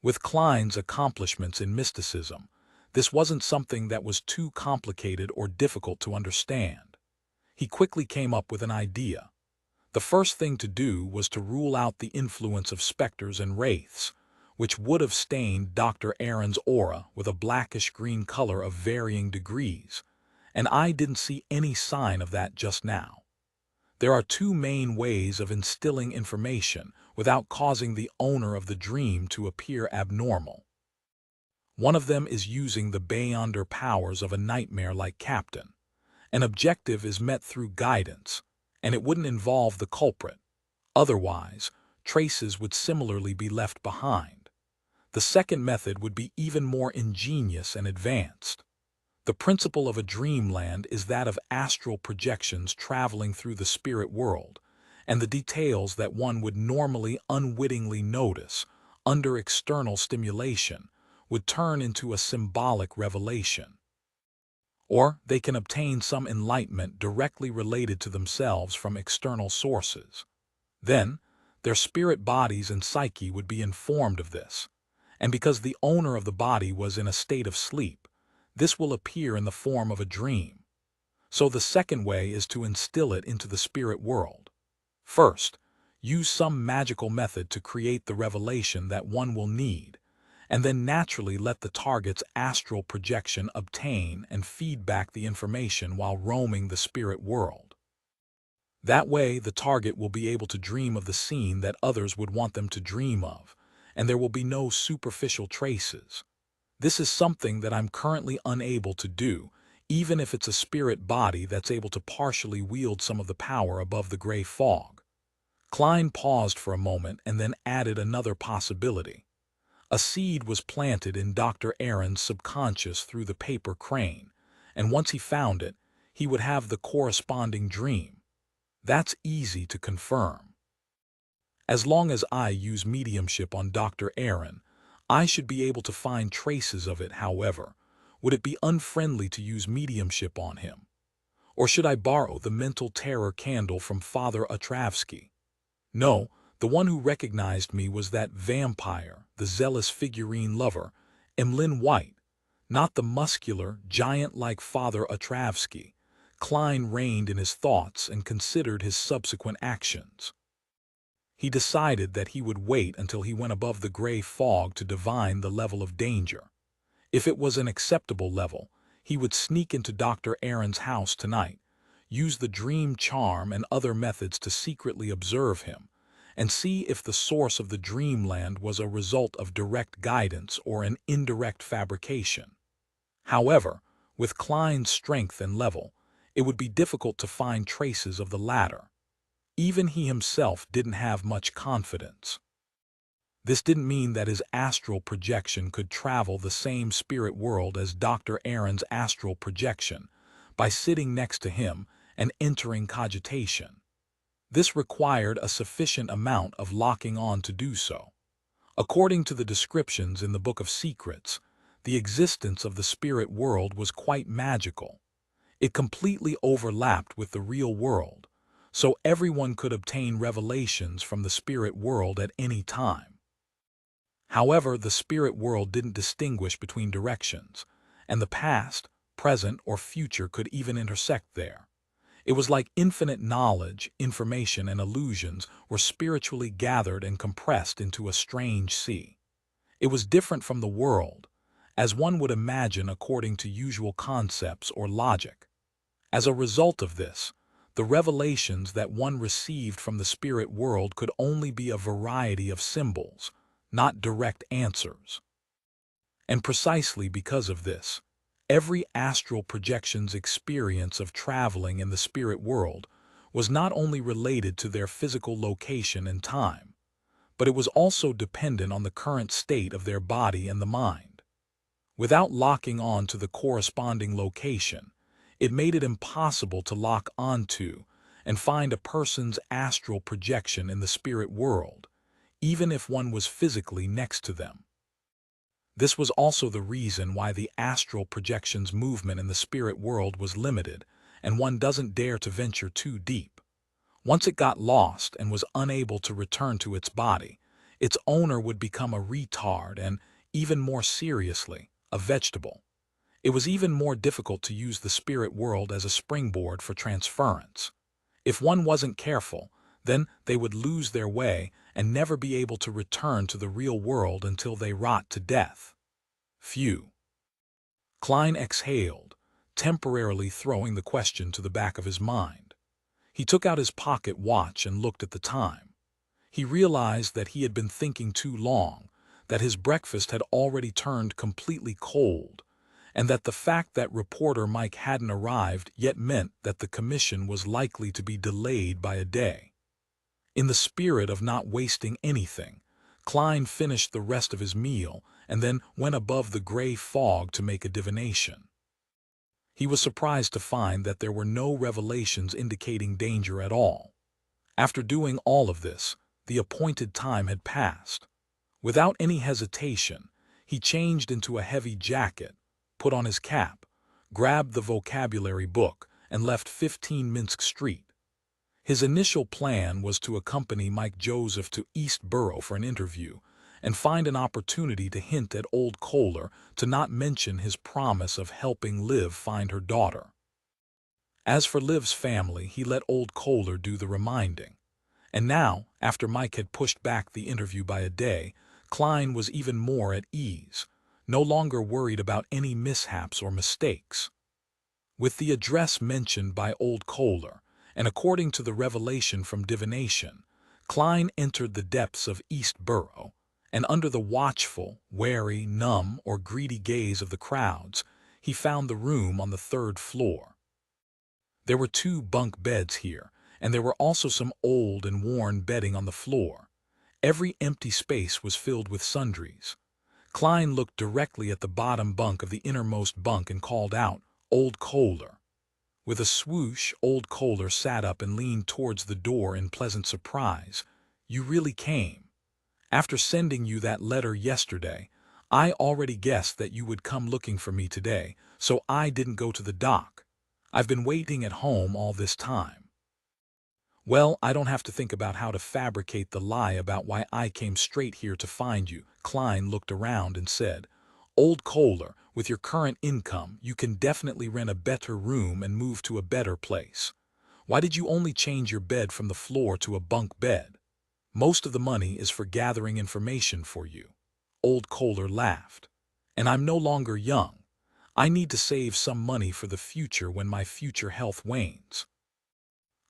With Klein's accomplishments in mysticism, this wasn't something that was too complicated or difficult to understand. He quickly came up with an idea. The first thing to do was to rule out the influence of specters and wraiths, which would have stained Dr. Aaron's aura with a blackish-green color of varying degrees, and I didn't see any sign of that just now. There are two main ways of instilling information without causing the owner of the dream to appear abnormal. One of them is using the beyonder powers of a nightmare-like captain. An objective is met through guidance, and it wouldn't involve the culprit. Otherwise, traces would similarly be left behind. The second method would be even more ingenious and advanced. The principle of a dreamland is that of astral projections traveling through the spirit world, and the details that one would normally unwittingly notice under external stimulation would turn into a symbolic revelation. Or they can obtain some enlightenment directly related to themselves from external sources. Then, their spirit bodies and psyche would be informed of this, and because the owner of the body was in a state of sleep, this will appear in the form of a dream. So the second way is to instill it into the spirit world. First, use some magical method to create the revelation that one will need, and then naturally let the target's astral projection obtain and feed back the information while roaming the spirit world. That way, the target will be able to dream of the scene that others would want them to dream of, and there will be no superficial traces. This is something that I'm currently unable to do, even if it's a spirit body that's able to partially wield some of the power above the gray fog. Klein paused for a moment and then added another possibility. A seed was planted in Dr. Aaron's subconscious through the paper crane, and once he found it, he would have the corresponding dream. That's easy to confirm. As long as I use mediumship on Dr. Aaron, I should be able to find traces of it. However, would it be unfriendly to use mediumship on him? Or should I borrow the mental terror candle from Father Otravsky? No, the one who recognized me was that vampire, the zealous figurine lover, Emlyn White, not the muscular, giant-like Father Otravsky. Klein reined in his thoughts and considered his subsequent actions. He decided that he would wait until he went above the gray fog to divine the level of danger. If it was an acceptable level, he would sneak into Dr. Aaron's house tonight, use the dream charm and other methods to secretly observe him, and see if the source of the dreamland was a result of direct guidance or an indirect fabrication. However, with Klein's strength and level, it would be difficult to find traces of the latter. Even he himself didn't have much confidence. This didn't mean that his astral projection could travel the same spirit world as Dr. Aaron's astral projection by sitting next to him and entering cogitation. This required a sufficient amount of locking on to do so. According to the descriptions in the Book of Secrets, the existence of the spirit world was quite magical. It completely overlapped with the real world, so everyone could obtain revelations from the spirit world at any time. However, the spirit world didn't distinguish between directions, and the past, present, or future could even intersect there. It was like infinite knowledge, information, and illusions were spiritually gathered and compressed into a strange sea. It was different from the world, as one would imagine according to usual concepts or logic. As a result of this, the revelations that one received from the spirit world could only be a variety of symbols, not direct answers. And precisely because of this, every astral projection's experience of traveling in the spirit world was not only related to their physical location and time, but it was also dependent on the current state of their body and the mind. Without locking on to the corresponding location, it made it impossible to lock onto and find a person's astral projection in the spirit world, even if one was physically next to them. This was also the reason why the astral projection's movement in the spirit world was limited, and one doesn't dare to venture too deep. Once it got lost and was unable to return to its body, its owner would become a retard and, even more seriously, a vegetable. It was even more difficult to use the spirit world as a springboard for transference. If one wasn't careful, then they would lose their way and never be able to return to the real world until they rot to death. Phew. Klein exhaled, temporarily throwing the question to the back of his mind. He took out his pocket watch and looked at the time. He realized that he had been thinking too long, that his breakfast had already turned completely cold, and that the fact that reporter Mike hadn't arrived yet meant that the commission was likely to be delayed by a day. In the spirit of not wasting anything, Klein finished the rest of his meal and then went above the gray fog to make a divination. He was surprised to find that there were no revelations indicating danger at all. After doing all of this, the appointed time had passed. Without any hesitation, he changed into a heavy jacket, put on his cap, grabbed the vocabulary book, and left 15 Minsk Street. His initial plan was to accompany Mike Joseph to East Borough for an interview and find an opportunity to hint at old Kohler to not mention his promise of helping Liv find her daughter. As for Liv's family, he let old Kohler do the reminding. And now, after Mike had pushed back the interview by a day, Klein was even more at ease, no longer worried about any mishaps or mistakes. With the address mentioned by old Kohler, and according to the revelation from divination, Klein entered the depths of East Borough, and under the watchful, wary, numb, or greedy gaze of the crowds, he found the room on the 3rd floor. There were 2 bunk beds here, and there were also some old and worn bedding on the floor. Every empty space was filled with sundries. Klein looked directly at the bottom bunk of the innermost bunk and called out, "Old Kohler." With a swoosh, Old Kohler sat up and leaned towards the door in pleasant surprise. "You really came. After sending you that letter yesterday, I already guessed that you would come looking for me today, so I didn't go to the dock. I've been waiting at home all this time." "Well, I don't have to think about how to fabricate the lie about why I came straight here to find you." Klein looked around and said, "Old Kohler, with your current income, you can definitely rent a better room and move to a better place. Why did you only change your bed from the floor to a bunk bed? Most of the money is for gathering information for you." Old Kohler laughed. "And I'm no longer young. I need to save some money for the future when my future health wanes."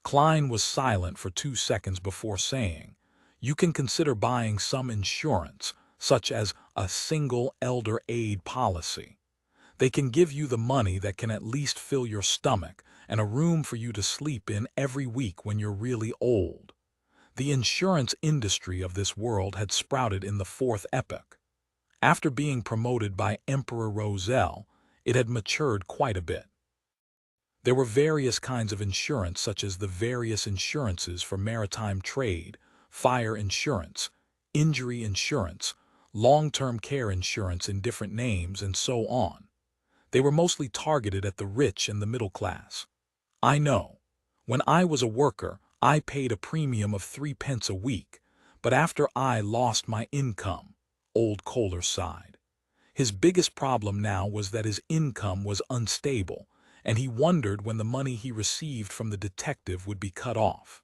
Klein was silent for 2 seconds before saying, "You can consider buying some insurance, such as a single elder aid policy. They can give you the money that can at least fill your stomach and a room for you to sleep in every week when you're really old." The insurance industry of this world had sprouted in the 4th epoch. After being promoted by Emperor Roselle, it had matured quite a bit. There were various kinds of insurance, such as the various insurances for maritime trade, fire insurance, injury insurance, long-term care insurance in different names, and so on. They were mostly targeted at the rich and the middle class. I know. When I was a worker, I paid a premium of 3 pence a week, but after I lost my income, Old Kohler sighed. His biggest problem now was that his income was unstable, and he wondered when the money he received from the detective would be cut off.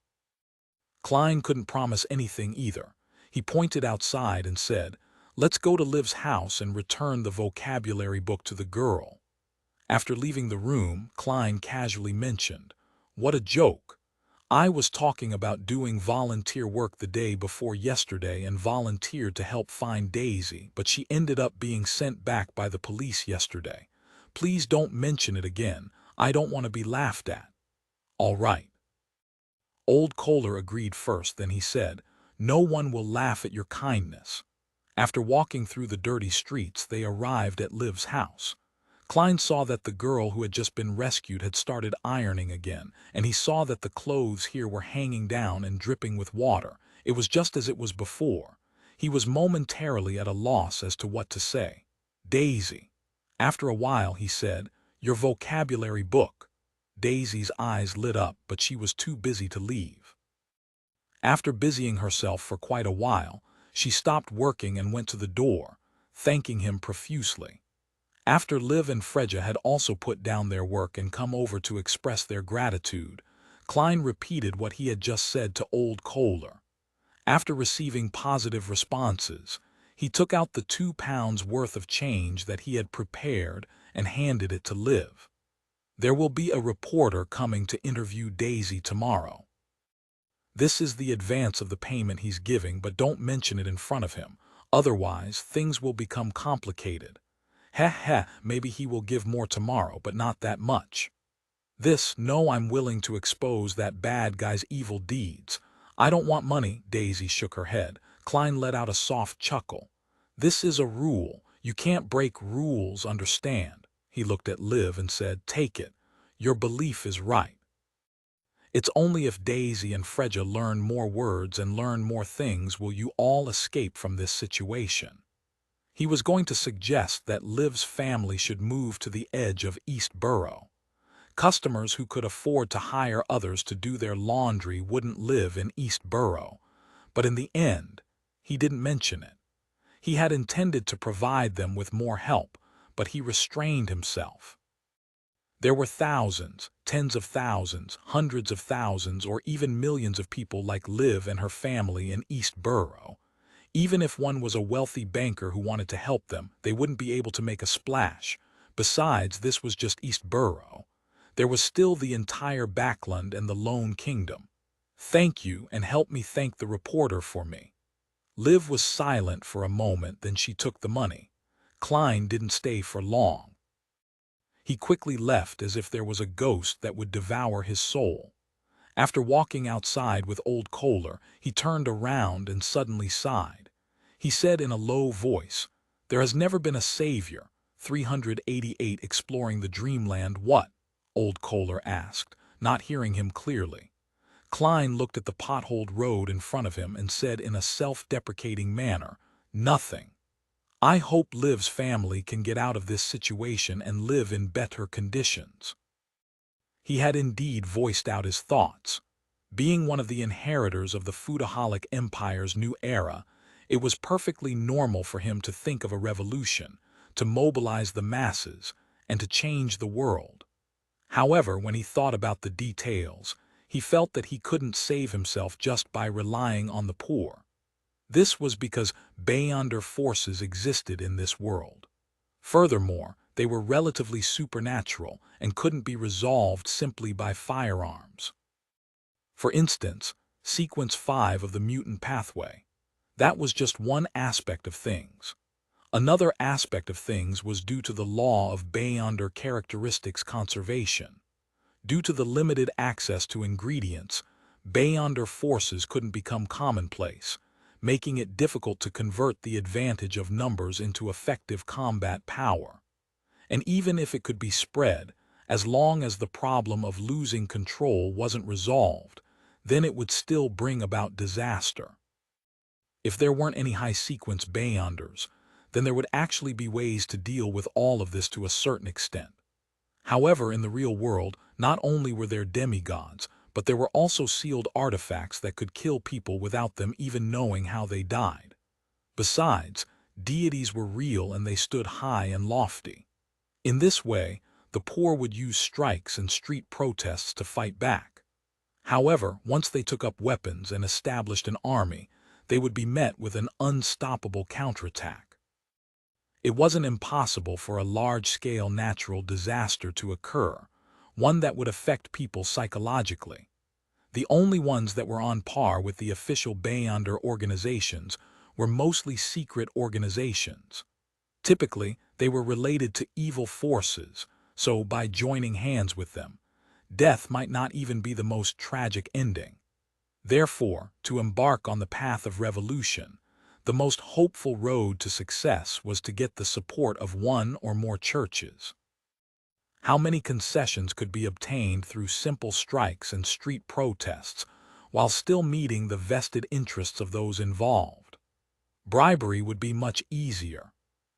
Klein couldn't promise anything either. He pointed outside and said, "Let's go to Liv's house and return the vocabulary book to the girl." After leaving the room, Klein casually mentioned, "What a joke. I was talking about doing volunteer work the day before yesterday and volunteered to help find Daisy, but she ended up being sent back by the police yesterday. Please don't mention it again. I don't want to be laughed at." "All right." Old Kohler agreed first, then he said, "No one will laugh at your kindness." After walking through the dirty streets, they arrived at Liv's house. Klein saw that the girl who had just been rescued had started ironing again, and he saw that the clothes here were hanging down and dripping with water. It was just as it was before. He was momentarily at a loss as to what to say. "Daisy." After a while he said, "Your vocabulary book." Daisy's eyes lit up, but she was too busy to leave. After busying herself for quite a while, she stopped working and went to the door, thanking him profusely. After Liv and Freja had also put down their work and come over to express their gratitude, Klein repeated what he had just said to Old Kohler. After receiving positive responses, he took out the 2 pounds worth of change that he had prepared and handed it to Liv. "There will be a reporter coming to interview Daisy tomorrow. This is the advance of the payment he's giving, but don't mention it in front of him, otherwise things will become complicated. Heh, maybe he will give more tomorrow, but not that much." No, I'm willing to expose that bad guy's evil deeds. I don't want money." Daisy shook her head. Klein let out a soft chuckle. "This is a rule. You can't break rules, understand?" He looked at Liv and said, "Take it. Your belief is right. It's only if Daisy and Freja learn more words and learn more things will you all escape from this situation." He was going to suggest that Liv's family should move to the edge of East Borough. Customers who could afford to hire others to do their laundry wouldn't live in East Borough, but in the end, he didn't mention it. He had intended to provide them with more help, but he restrained himself. There were thousands, tens of thousands, hundreds of thousands, or even millions of people like Liv and her family in East Borough. Even if one was a wealthy banker who wanted to help them, they wouldn't be able to make a splash. Besides, this was just East Borough. There was still the entire Backland and the Lone Kingdom. "Thank you, and help me thank the reporter for me." Liv was silent for a moment, then she took the money. Klein didn't stay for long. He quickly left as if there was a ghost that would devour his soul. After walking outside with old Kohler, he turned around and suddenly sighed. He said in a low voice, "There has never been a savior." 388 Exploring the Dreamland. What? Old Kohler asked, not hearing him clearly. Klein looked at the potholed road in front of him and said in a self-deprecating manner, "Nothing. I hope Liv's family can get out of this situation and live in better conditions." He had indeed voiced out his thoughts. Being one of the inheritors of the Foodaholic Empire's new era, it was perfectly normal for him to think of a revolution, to mobilize the masses, and to change the world. However, when he thought about the details, he felt that he couldn't save himself just by relying on the poor. This was because beyonder forces existed in this world. Furthermore, they were relatively supernatural and couldn't be resolved simply by firearms. For instance, Sequence 5 of the Mutant Pathway. That was just one aspect of things. Another aspect of things was due to the law of beyonder characteristics conservation. Due to the limited access to ingredients, beyonder forces couldn't become commonplace, making it difficult to convert the advantage of numbers into effective combat power. And even if it could be spread, as long as the problem of losing control wasn't resolved, then it would still bring about disaster. If there weren't any high-sequence beyonders, then there would actually be ways to deal with all of this to a certain extent. However, in the real world, not only were there demigods, but there were also sealed artifacts that could kill people without them even knowing how they died. Besides, deities were real and they stood high and lofty. In this way, the poor would use strikes and street protests to fight back. However, once they took up weapons and established an army, they would be met with an unstoppable counterattack. It wasn't impossible for a large-scale natural disaster to occur, one that would affect people psychologically. The only ones that were on par with the official beyonder organizations were mostly secret organizations. Typically, they were related to evil forces, so by joining hands with them, death might not even be the most tragic ending. Therefore, to embark on the path of revolution, the most hopeful road to success was to get the support of one or more churches. How many concessions could be obtained through simple strikes and street protests, while still meeting the vested interests of those involved? Bribery would be much easier.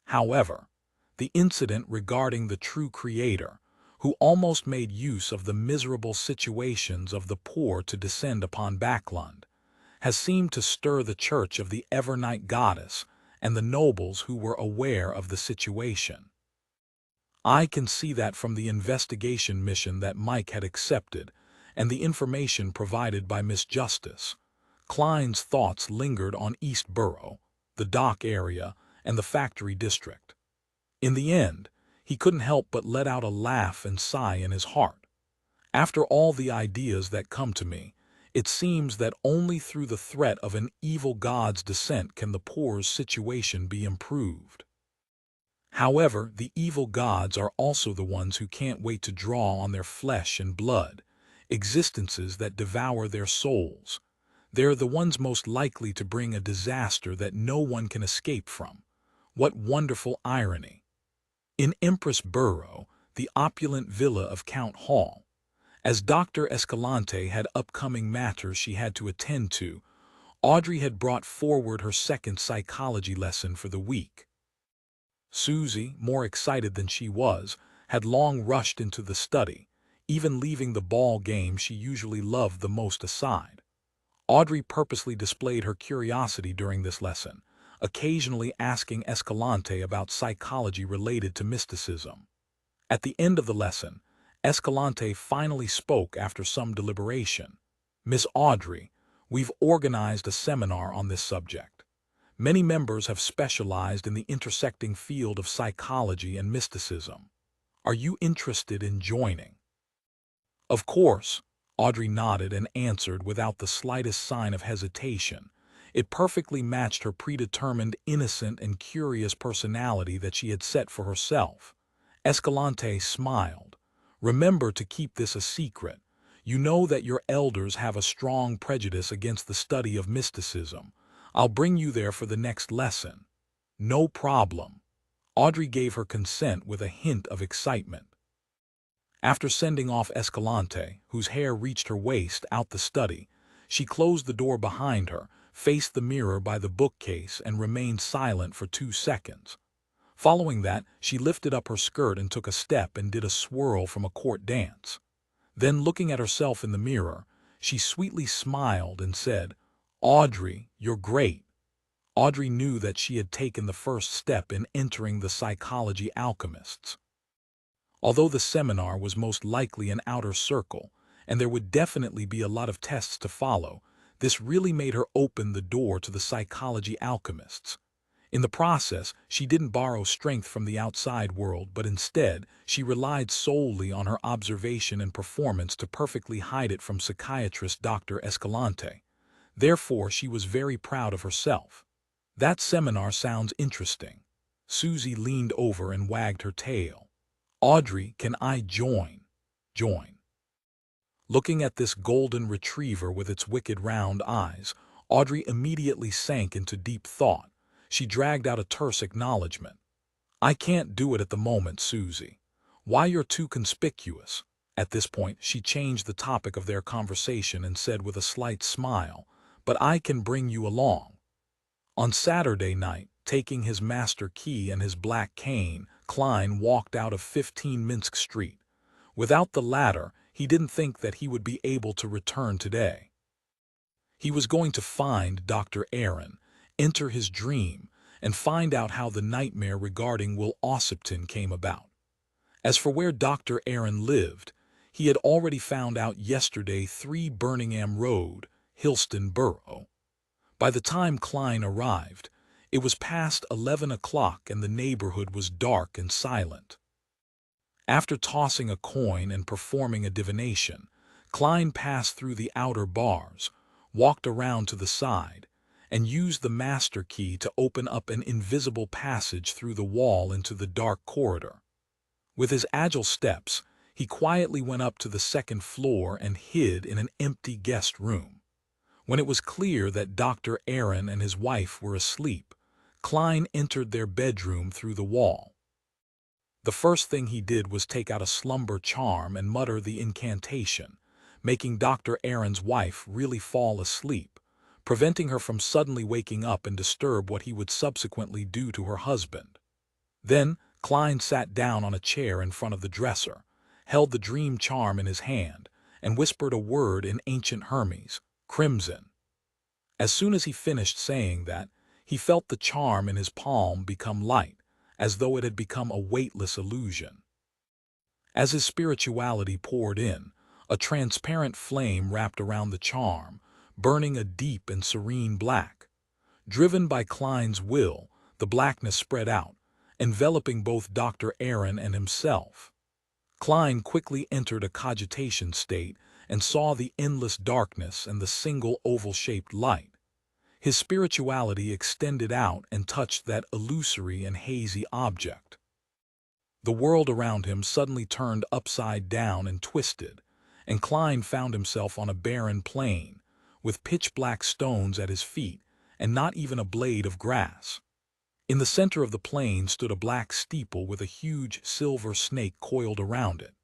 However, the incident regarding the true creator, who almost made use of the miserable situations of the poor to descend upon Backlund, has seemed to stir the church of the Evernight Goddess and the nobles who were aware of the situation. I can see that from the investigation mission that Mike had accepted and the information provided by Miss Justice. Klein's thoughts lingered on East Borough, the dock area, and the factory district. In the end, he couldn't help but let out a laugh and sigh in his heart. After all the ideas that come to me, it seems that only through the threat of an evil god's descent can the poor's situation be improved. However, the evil gods are also the ones who can't wait to draw on their flesh and blood, existences that devour their souls. They're the ones most likely to bring a disaster that no one can escape from. What wonderful irony! In Empress Borough, the opulent villa of Count Hall, as Dr. Escalante had upcoming matters she had to attend to, Audrey had brought forward her second psychology lesson for the week. Susie, more excited than she was, had long rushed into the study, even leaving the ball game she usually loved the most aside. Audrey purposely displayed her curiosity during this lesson, occasionally asking Escalante about psychology related to mysticism. At the end of the lesson, Escalante finally spoke after some deliberation. "Miss Audrey, we've organized a seminar on this subject. Many members have specialized in the intersecting field of psychology and mysticism. Are you interested in joining?" Of course, Audrey nodded and answered without the slightest sign of hesitation. It perfectly matched her predetermined, innocent, and curious personality that she had set for herself. Escalante smiled. Remember to keep this a secret. You know that your elders have a strong prejudice against the study of mysticism. I'll bring you there for the next lesson. No problem. Audrey gave her consent with a hint of excitement. After sending off Escalante, whose hair reached her waist, out the study, she closed the door behind her, faced the mirror by the bookcase, and remained silent for 2 seconds. Following that, she lifted up her skirt and took a step and did a swirl from a court dance. Then, looking at herself in the mirror, she sweetly smiled and said, "Audrey, you're great." Audrey knew that she had taken the first step in entering the psychology alchemists. Although the seminar was most likely an outer circle, and there would definitely be a lot of tests to follow, this really made her open the door to the psychology alchemists. In the process, she didn't borrow strength from the outside world, but instead, she relied solely on her observation and performance to perfectly hide it from psychiatrist Dr. Escalante. Therefore, she was very proud of herself. That seminar sounds interesting. Susie leaned over and wagged her tail. Audrey, can I join? Join. Looking at this golden retriever with its wicked round eyes, Audrey immediately sank into deep thought. She dragged out a terse acknowledgement. I can't do it at the moment, Susie. Why, you're too conspicuous. At this point, she changed the topic of their conversation and said with a slight smile, but I can bring you along. On Saturday night, taking his master key and his black cane, Klein walked out of 15 Minsk Street. Without the latter, he didn't think that he would be able to return today. He was going to find Dr. Aaron, enter his dream, and find out how the nightmare regarding Will Ossipton came about. As for where Dr. Aaron lived, he had already found out yesterday, 3 Birmingham Road, Hillston Borough. By the time Klein arrived, it was past 11 o'clock and the neighborhood was dark and silent. After tossing a coin and performing a divination, Klein passed through the outer bars, walked around to the side, and used the master key to open up an invisible passage through the wall into the dark corridor. With his agile steps, he quietly went up to the 2nd floor and hid in an empty guest room. When it was clear that Dr. Aaron and his wife were asleep, Klein entered their bedroom through the wall. The first thing he did was take out a slumber charm and mutter the incantation, making Dr. Aaron's wife really fall asleep, preventing her from suddenly waking up and disturb what he would subsequently do to her husband. Then, Klein sat down on a chair in front of the dresser, held the dream charm in his hand, and whispered a word in ancient Hermes, crimson. As soon as he finished saying that, he felt the charm in his palm become light, as though it had become a weightless illusion. As his spirituality poured in, a transparent flame wrapped around the charm, burning a deep and serene black. Driven by Klein's will, the blackness spread out, enveloping both Dr. Aaron and himself. Klein quickly entered a cogitation state and saw the endless darkness and the single oval-shaped light. His spirituality extended out and touched that illusory and hazy object. The world around him suddenly turned upside down and twisted, and Klein found himself on a barren plain, with pitch-black stones at his feet and not even a blade of grass. In the center of the plain stood a black steeple with a huge silver snake coiled around it.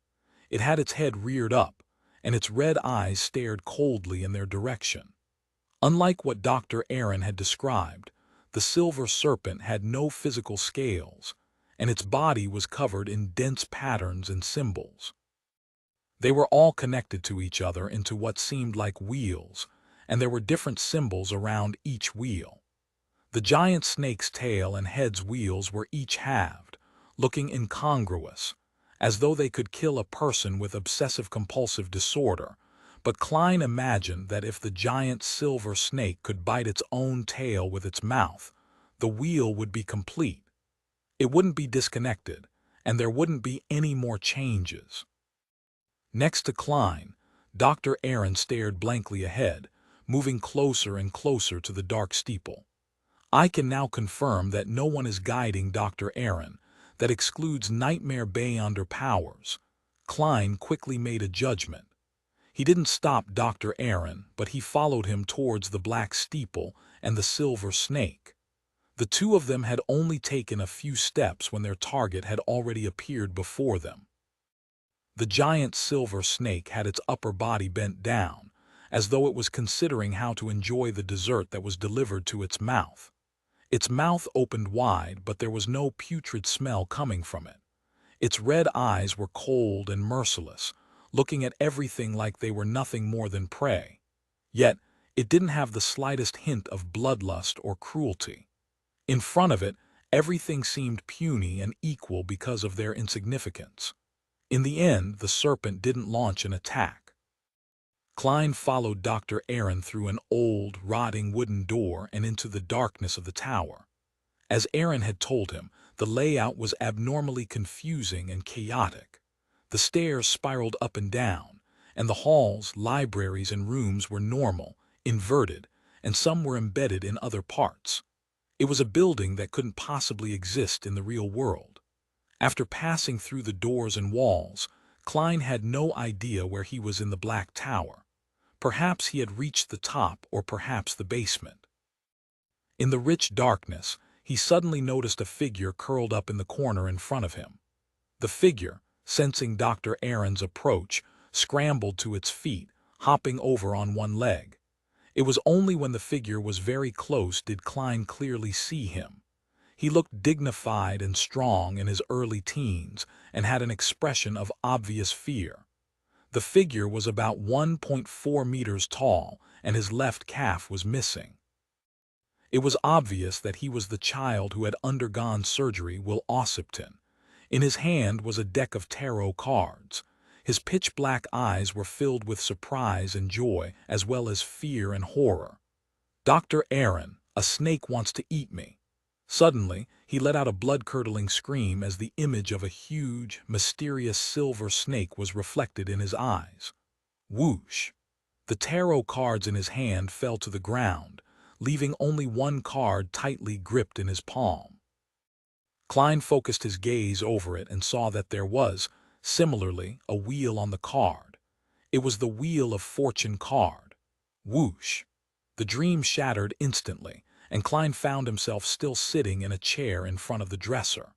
It had its head reared up, and its red eyes stared coldly in their direction. Unlike what Dr. Aaron had described, the silver serpent had no physical scales, and its body was covered in dense patterns and symbols. They were all connected to each other into what seemed like wheels, and there were different symbols around each wheel. The giant snake's tail and head's wheels were each halved, looking incongruous, as though they could kill a person with obsessive-compulsive disorder, but Klein imagined that if the giant silver snake could bite its own tail with its mouth, the wheel would be complete. It wouldn't be disconnected, and there wouldn't be any more changes. Next to Klein, Dr. Aaron stared blankly ahead, moving closer and closer to the dark steeple. I can now confirm that no one is guiding Dr. Aaron, that excludes Nightmare Beyonder powers. Klein quickly made a judgment. He didn't stop Dr. Aaron, but he followed him towards the black steeple and the silver snake. The two of them had only taken a few steps when their target had already appeared before them. The giant silver snake had its upper body bent down, as though it was considering how to enjoy the dessert that was delivered to its mouth. Its mouth opened wide, but there was no putrid smell coming from it. Its red eyes were cold and merciless, looking at everything like they were nothing more than prey. Yet, it didn't have the slightest hint of bloodlust or cruelty. In front of it, everything seemed puny and equal because of their insignificance. In the end, the serpent didn't launch an attack. Klein followed Dr. Aaron through an old, rotting wooden door and into the darkness of the tower. As Aaron had told him, the layout was abnormally confusing and chaotic. The stairs spiraled up and down, and the halls, libraries, and rooms were normal, inverted, and some were embedded in other parts. It was a building that couldn't possibly exist in the real world. After passing through the doors and walls, Klein had no idea where he was in the Black Tower. Perhaps he had reached the top, or perhaps the basement. In the rich darkness, he suddenly noticed a figure curled up in the corner in front of him. The figure, sensing Dr. Aaron's approach, scrambled to its feet, hopping over on one leg. It was only when the figure was very close did Klein clearly see him. He looked dignified and strong in his early teens and had an expression of obvious fear. The figure was about 1.4 meters tall, and his left calf was missing. It was obvious that he was the child who had undergone surgery, Will Ossipton. In his hand was a deck of tarot cards. His pitch-black eyes were filled with surprise and joy, as well as fear and horror. "Dr. Aaron, a snake wants to eat me." Suddenly, he let out a blood-curdling scream as the image of a huge, mysterious silver snake was reflected in his eyes. Whoosh! The tarot cards in his hand fell to the ground, leaving only one card tightly gripped in his palm. Klein focused his gaze over it and saw that there was, similarly, a wheel on the card. It was the Wheel of Fortune card. Whoosh! The dream shattered instantly, and Klein found himself still sitting in a chair in front of the dresser.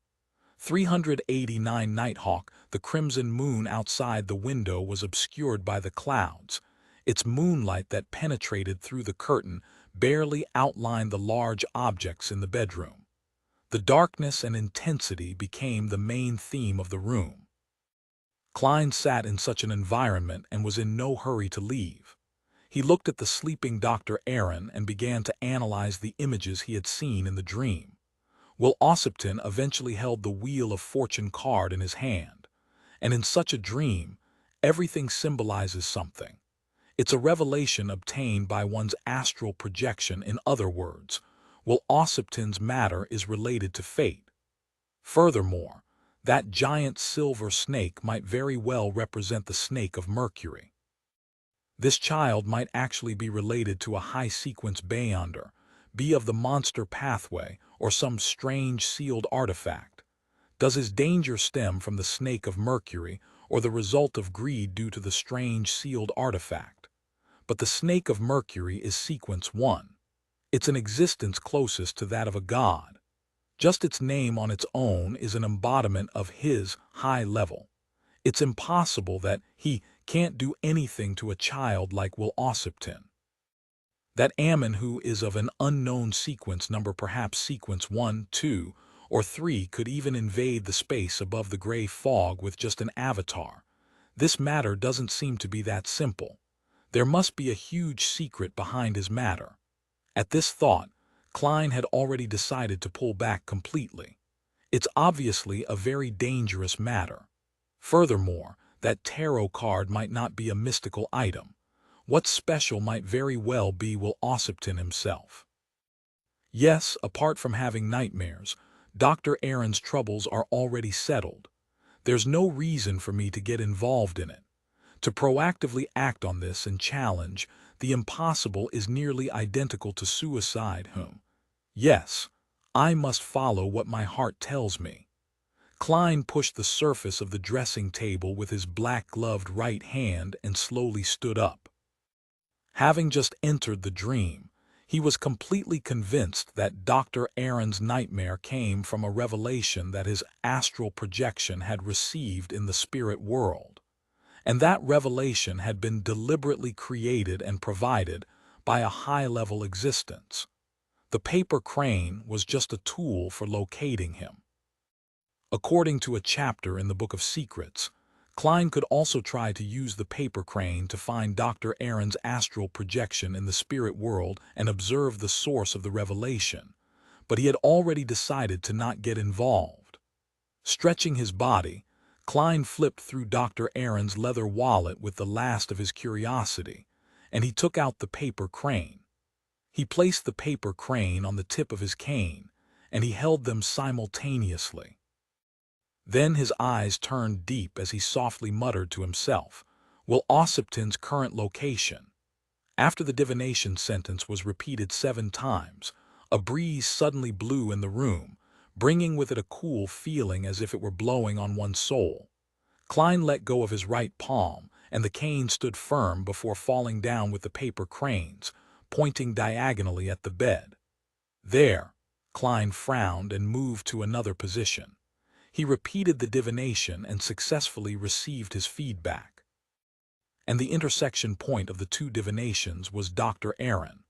389 Nighthawk, the crimson moon outside the window was obscured by the clouds. Its moonlight that penetrated through the curtain barely outlined the large objects in the bedroom. The darkness and intensity became the main theme of the room. Klein sat in such an environment and was in no hurry to leave. He looked at the sleeping Dr. Aaron and began to analyze the images he had seen in the dream. Will Ossipton eventually held the Wheel of Fortune card in his hand. And in such a dream, everything symbolizes something. It's a revelation obtained by one's astral projection. In other words, Will Ossipton's matter is related to fate. Furthermore, that giant silver snake might very well represent the snake of Mercury. This child might actually be related to a high-sequence Beyonder, be of the monster pathway, or some strange sealed artifact. Does his danger stem from the snake of Mercury, or the result of greed due to the strange sealed artifact? But the snake of Mercury is sequence 1. It's an existence closest to that of a god. Just its name on its own is an embodiment of his high level. It's impossible that he can't do anything to a child like Will Ossipton. That Ammon, who is of an unknown sequence number, perhaps sequence 1, 2, or 3, could even invade the space above the gray fog with just an avatar. This matter doesn't seem to be that simple. There must be a huge secret behind his matter. At this thought, Klein had already decided to pull back completely. It's obviously a very dangerous matter. Furthermore, that tarot card might not be a mystical item. What's special might very well be Will Ossipton himself. Yes, apart from having nightmares, Dr. Aaron's troubles are already settled. There's no reason for me to get involved in it. To proactively act on this and challenge the impossible is nearly identical to suicide. Yes, I must follow what my heart tells me. Klein pushed the surface of the dressing table with his black-gloved right hand and slowly stood up. Having just entered the dream, he was completely convinced that Dr. Aaron's nightmare came from a revelation that his astral projection had received in the spirit world, and that revelation had been deliberately created and provided by a high-level existence. The paper crane was just a tool for locating him. According to a chapter in the Book of Secrets, Klein could also try to use the paper crane to find Dr. Aaron's astral projection in the spirit world and observe the source of the revelation, but he had already decided to not get involved. Stretching his body, Klein flipped through Dr. Aaron's leather wallet with the last of his curiosity, and he took out the paper crane. He placed the paper crane on the tip of his cane, and he held them simultaneously. Then his eyes turned deep as he softly muttered to himself, "Will Ossipton's current location?" After the divination sentence was repeated 7 times, a breeze suddenly blew in the room, bringing with it a cool feeling as if it were blowing on one's soul. Klein let go of his right palm, and the cane stood firm before falling down with the paper cranes, pointing diagonally at the bed. "There," Klein frowned and moved to another position. He repeated the divination and successfully received his feedback. And the intersection point of the 2 divinations was Dr. Aaron.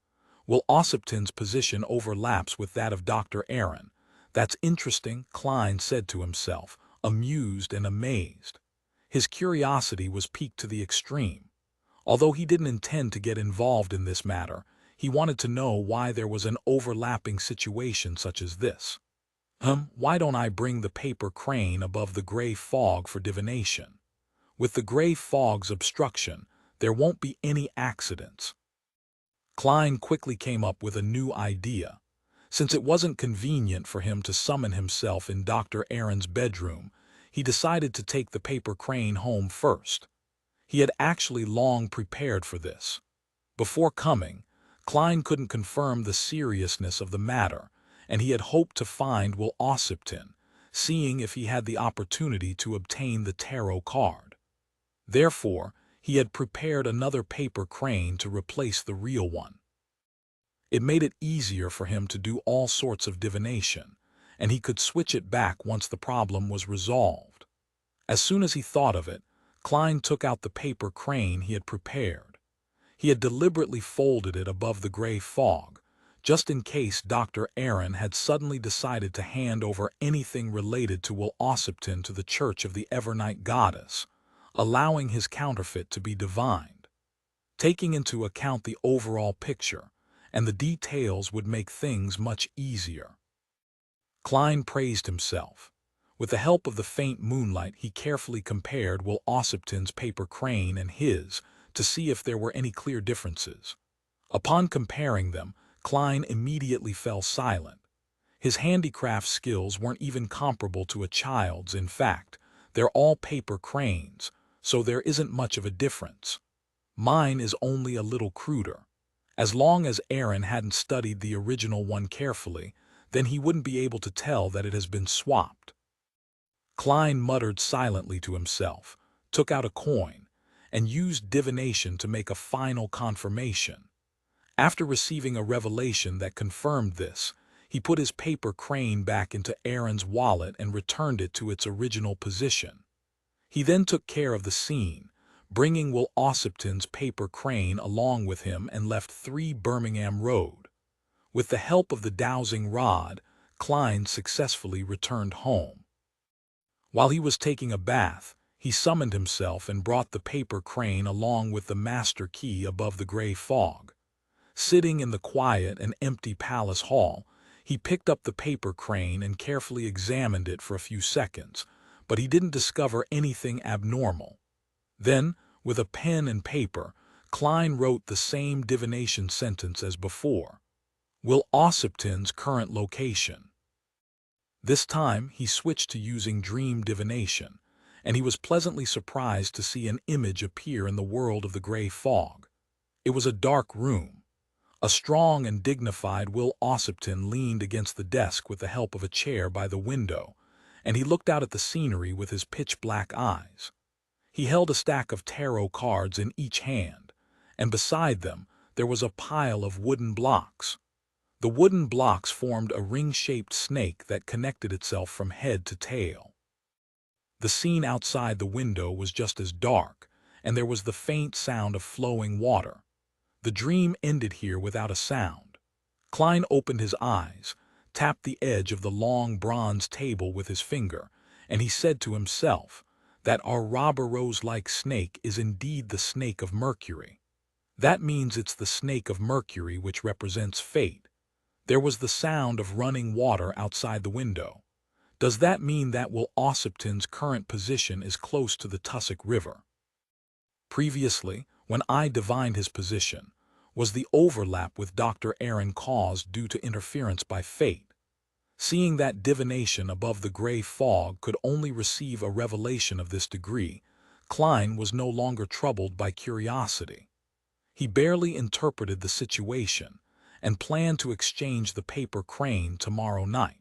Will Ossipton's position overlaps with that of Dr. Aaron. That's interesting, Klein said to himself, amused and amazed. His curiosity was piqued to the extreme. Although he didn't intend to get involved in this matter, he wanted to know why there was an overlapping situation such as this. Why don't I bring the paper crane above the gray fog for divination? With the gray fog's obstruction, there won't be any accidents. Klein quickly came up with a new idea. Since it wasn't convenient for him to summon himself in Dr. Aaron's bedroom, he decided to take the paper crane home first. He had actually long prepared for this. Before coming, Klein couldn't confirm the seriousness of the matter, and he had hoped to find Will Ossipton, seeing if he had the opportunity to obtain the tarot card. Therefore, he had prepared another paper crane to replace the real one. It made it easier for him to do all sorts of divination, and he could switch it back once the problem was resolved. As soon as he thought of it, Klein took out the paper crane he had prepared. He had deliberately folded it above the gray fog, just in case Dr. Aaron had suddenly decided to hand over anything related to Will Ossipton to the Church of the Evernight Goddess, allowing his counterfeit to be divined. Taking into account the overall picture, and the details would make things much easier. Klein praised himself. With the help of the faint moonlight, he carefully compared Will Ossipton's paper crane and his to see if there were any clear differences. Upon comparing them, Klein immediately fell silent. His handicraft skills weren't even comparable to a child's. In fact, they're all paper cranes, so there isn't much of a difference. Mine is only a little cruder. As long as Aaron hadn't studied the original one carefully, then he wouldn't be able to tell that it has been swapped. Klein muttered silently to himself, took out a coin, and used divination to make a final confirmation. After receiving a revelation that confirmed this, he put his paper crane back into Aaron's wallet and returned it to its original position. He then took care of the scene, bringing Will Ossipton's paper crane along with him, and left 3 Birmingham Road. With the help of the dowsing rod, Klein successfully returned home. While he was taking a bath, he summoned himself and brought the paper crane along with the master key above the gray fog. Sitting in the quiet and empty palace hall, he picked up the paper crane and carefully examined it for a few seconds, but he didn't discover anything abnormal. Then, with a pen and paper, Klein wrote the same divination sentence as before. Will Ossipton's current location. This time, he switched to using dream divination, and he was pleasantly surprised to see an image appear in the world of the gray fog. It was a dark room. A strong and dignified Will Ossipton leaned against the desk with the help of a chair by the window, and he looked out at the scenery with his pitch-black eyes. He held a stack of tarot cards in each hand, and beside them there was a pile of wooden blocks. The wooden blocks formed a ring-shaped snake that connected itself from head to tail. The scene outside the window was just as dark, and there was the faint sound of flowing water. The dream ended here without a sound. Klein opened his eyes, tapped the edge of the long bronze table with his finger, and he said to himself that our Ouroboros-like snake is indeed the snake of Mercury. That means it's the snake of Mercury which represents fate. There was the sound of running water outside the window. Does that mean that Will Ossipton's current position is close to the Tussock River? Previously, when I divined his position, was the overlap with Dr. Aaron caused due to interference by fate? Seeing that divination above the gray fog could only receive a revelation of this degree, Klein was no longer troubled by curiosity. He barely interpreted the situation and planned to exchange the paper crane tomorrow night.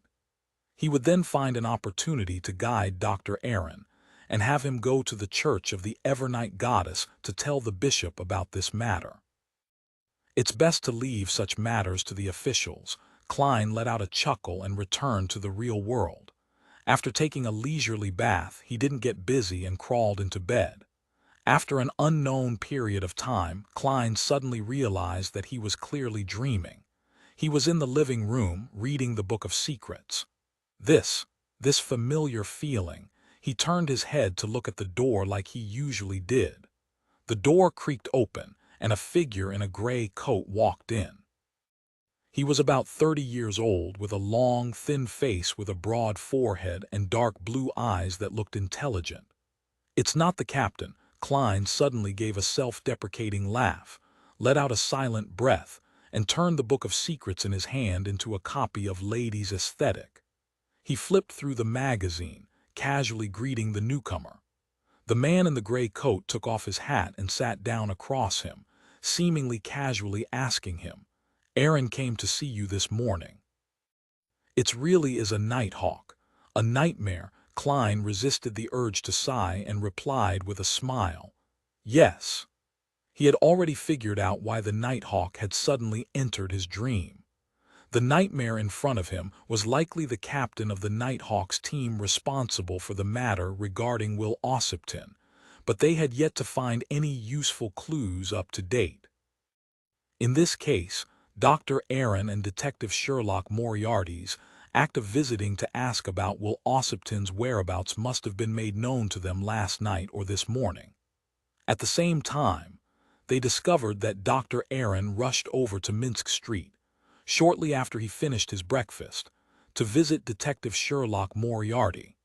He would then find an opportunity to guide Dr. Aaron and have him go to the church of the Evernight Goddess to tell the bishop about this matter. It's best to leave such matters to the officials. Klein let out a chuckle and returned to the real world. After taking a leisurely bath, he didn't get busy and crawled into bed. After an unknown period of time, Klein suddenly realized that he was clearly dreaming. He was in the living room, reading the Book of Secrets. This familiar feeling, he turned his head to look at the door like he usually did. The door creaked open, and a figure in a gray coat walked in. He was about 30 years old, with a long, thin face with a broad forehead and dark blue eyes that looked intelligent. "It's not the captain." Klein suddenly gave a self-deprecating laugh, let out a silent breath, and turned the Book of Secrets in his hand into a copy of Ladies' Aesthetic. He flipped through the magazine, casually greeting the newcomer. The man in the gray coat took off his hat and sat down across him, seemingly casually asking him, "Aaron came to see you this morning." "It really is a nighthawk, a nightmare." Klein resisted the urge to sigh and replied with a smile, "Yes." He had already figured out why the nighthawk had suddenly entered his dream. The nightmare in front of him was likely the captain of the Nighthawks team responsible for the matter regarding Will Ossipton, but they had yet to find any useful clues up to date. In this case, Dr. Aaron and Detective Sherlock Moriarty's act of visiting to ask about Will Ossipton's whereabouts must have been made known to them last night or this morning. At the same time, they discovered that Dr. Aaron rushed over to Minsk Street, shortly after he finished his breakfast, to visit Detective Sherlock Moriarty.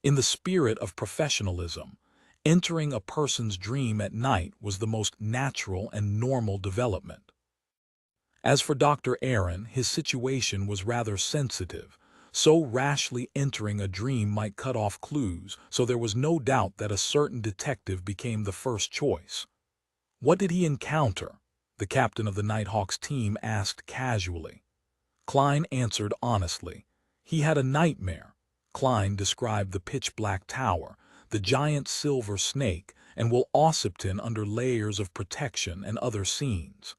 In the spirit of professionalism, entering a person's dream at night was the most natural and normal development. As for Dr. Aaron, his situation was rather sensitive. So rashly entering a dream might cut off clues, so there was no doubt that a certain detective became the first choice. "What did he encounter?" the captain of the Nighthawks team asked casually. Klein answered honestly. He had a nightmare. Klein described the pitch-black tower, the giant silver snake, and Will Ossipton under layers of protection and other scenes.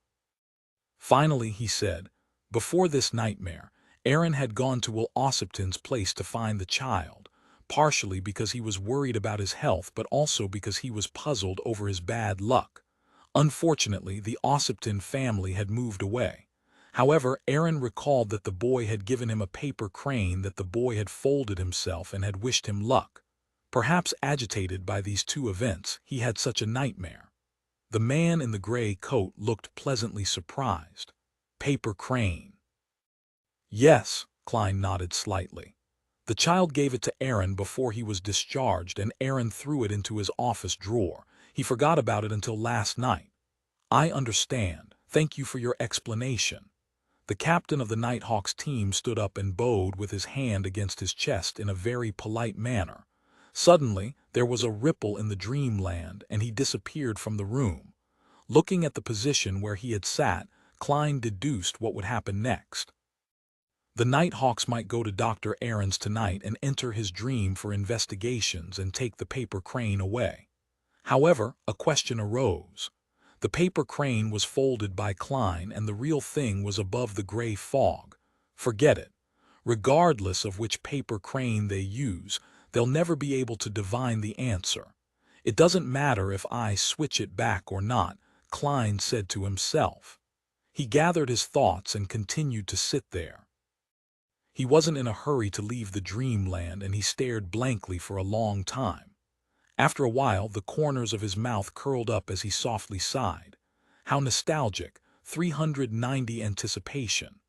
Finally, he said, before this nightmare, Aaron had gone to Will Ossipton's place to find the child, partially because he was worried about his health but also because he was puzzled over his bad luck. Unfortunately, the Ossipton family had moved away. However, Aaron recalled that the boy had given him a paper crane that the boy had folded himself and had wished him luck. Perhaps agitated by these two events, he had such a nightmare. The man in the gray coat looked pleasantly surprised. "Paper crane." "Yes," Klein nodded slightly. "The child gave it to Aaron before he was discharged, and Aaron threw it into his office drawer. He forgot about it until last night." "I understand. Thank you for your explanation." The captain of the Nighthawks team stood up and bowed with his hand against his chest in a very polite manner. Suddenly, there was a ripple in the dreamland, and he disappeared from the room. Looking at the position where he had sat, Klein deduced what would happen next. The Nighthawks might go to Dr. Aaron's tonight and enter his dream for investigations and take the paper crane away. However, a question arose. The paper crane was folded by Klein and the real thing was above the gray fog. Forget it. Regardless of which paper crane they use, they'll never be able to divine the answer. It doesn't matter if I switch it back or not, Klein said to himself. He gathered his thoughts and continued to sit there. He wasn't in a hurry to leave the dreamland and he stared blankly for a long time. After a while, the corners of his mouth curled up as he softly sighed. How nostalgic, 390 anticipation.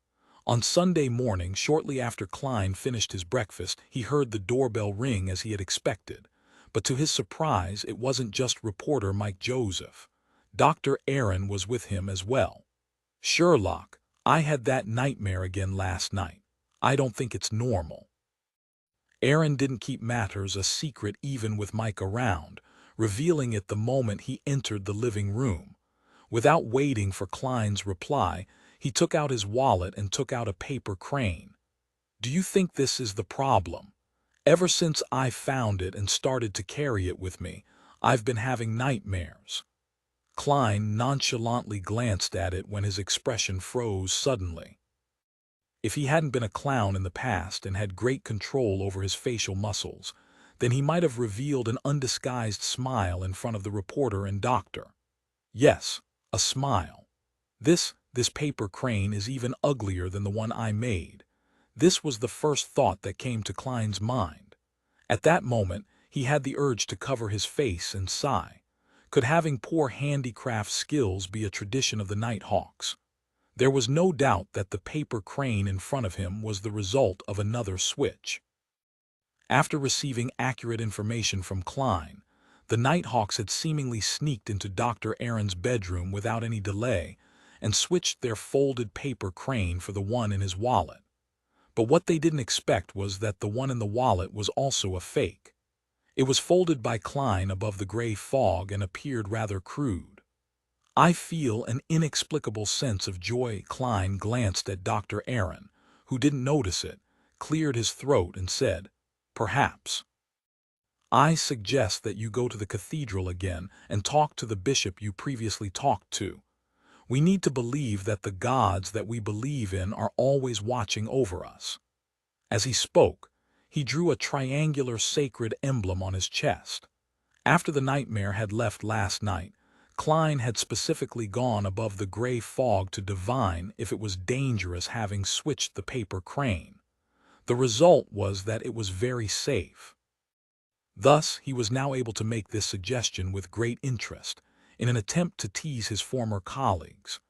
On Sunday morning, shortly after Klein finished his breakfast, he heard the doorbell ring as he had expected. But to his surprise, it wasn't just reporter Mike Joseph. Dr. Aaron was with him as well. "Sherlock, I had that nightmare again last night. I don't think it's normal." Aaron didn't keep matters a secret even with Mike around, revealing it the moment he entered the living room. Without waiting for Klein's reply, he took out his wallet and took out a paper crane. "Do you think this is the problem? Ever since I found it and started to carry it with me, I've been having nightmares." Klein nonchalantly glanced at it when his expression froze suddenly. If he hadn't been a clown in the past and had great control over his facial muscles, then he might have revealed an undisguised smile in front of the reporter and doctor. Yes, a smile. This paper crane is even uglier than the one I made. This was the first thought that came to Klein's mind. At that moment, he had the urge to cover his face and sigh. Could having poor handicraft skills be a tradition of the Nighthawks? There was no doubt that the paper crane in front of him was the result of another switch. After receiving accurate information from Klein, the Nighthawks had seemingly sneaked into Dr. Aaron's bedroom without any delay and switched their folded paper crane for the one in his wallet. But what they didn't expect was that the one in the wallet was also a fake. It was folded by Klein above the gray fog and appeared rather crude. "I feel an inexplicable sense of joy." Klein glanced at Dr. Aaron, who didn't notice it, cleared his throat and said, "Perhaps. I suggest that you go to the cathedral again and talk to the bishop you previously talked to. We need to believe that the gods that we believe in are always watching over us." As he spoke, he drew a triangular sacred emblem on his chest. After the nightmare had left last night, Klein had specifically gone above the gray fog to divine if it was dangerous having switched the paper crane. The result was that it was very safe. Thus, he was now able to make this suggestion with great interest, in an attempt to tease his former colleagues.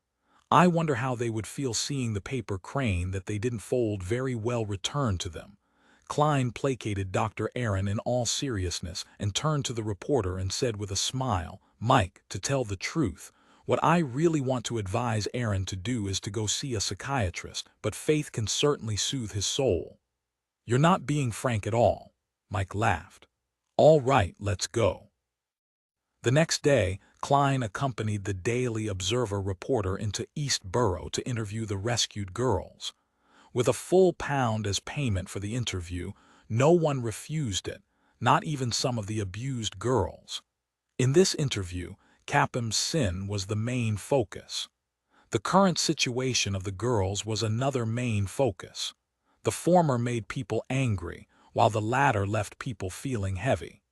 "I wonder how they would feel seeing the paper crane that they didn't fold very well returned to them." Klein placated Dr. Aaron in all seriousness and turned to the reporter and said with a smile, "Mike, to tell the truth, what I really want to advise Aaron to do is to go see a psychiatrist, but faith can certainly soothe his soul." "You're not being frank at all," Mike laughed. "All right, let's go." The next day, Klein accompanied the Daily Observer reporter into East Borough to interview the rescued girls. With a full £1 as payment for the interview, no one refused it, not even some of the abused girls. In this interview, Capham's sin was the main focus. The current situation of the girls was another main focus. The former made people angry, while the latter left people feeling heavy.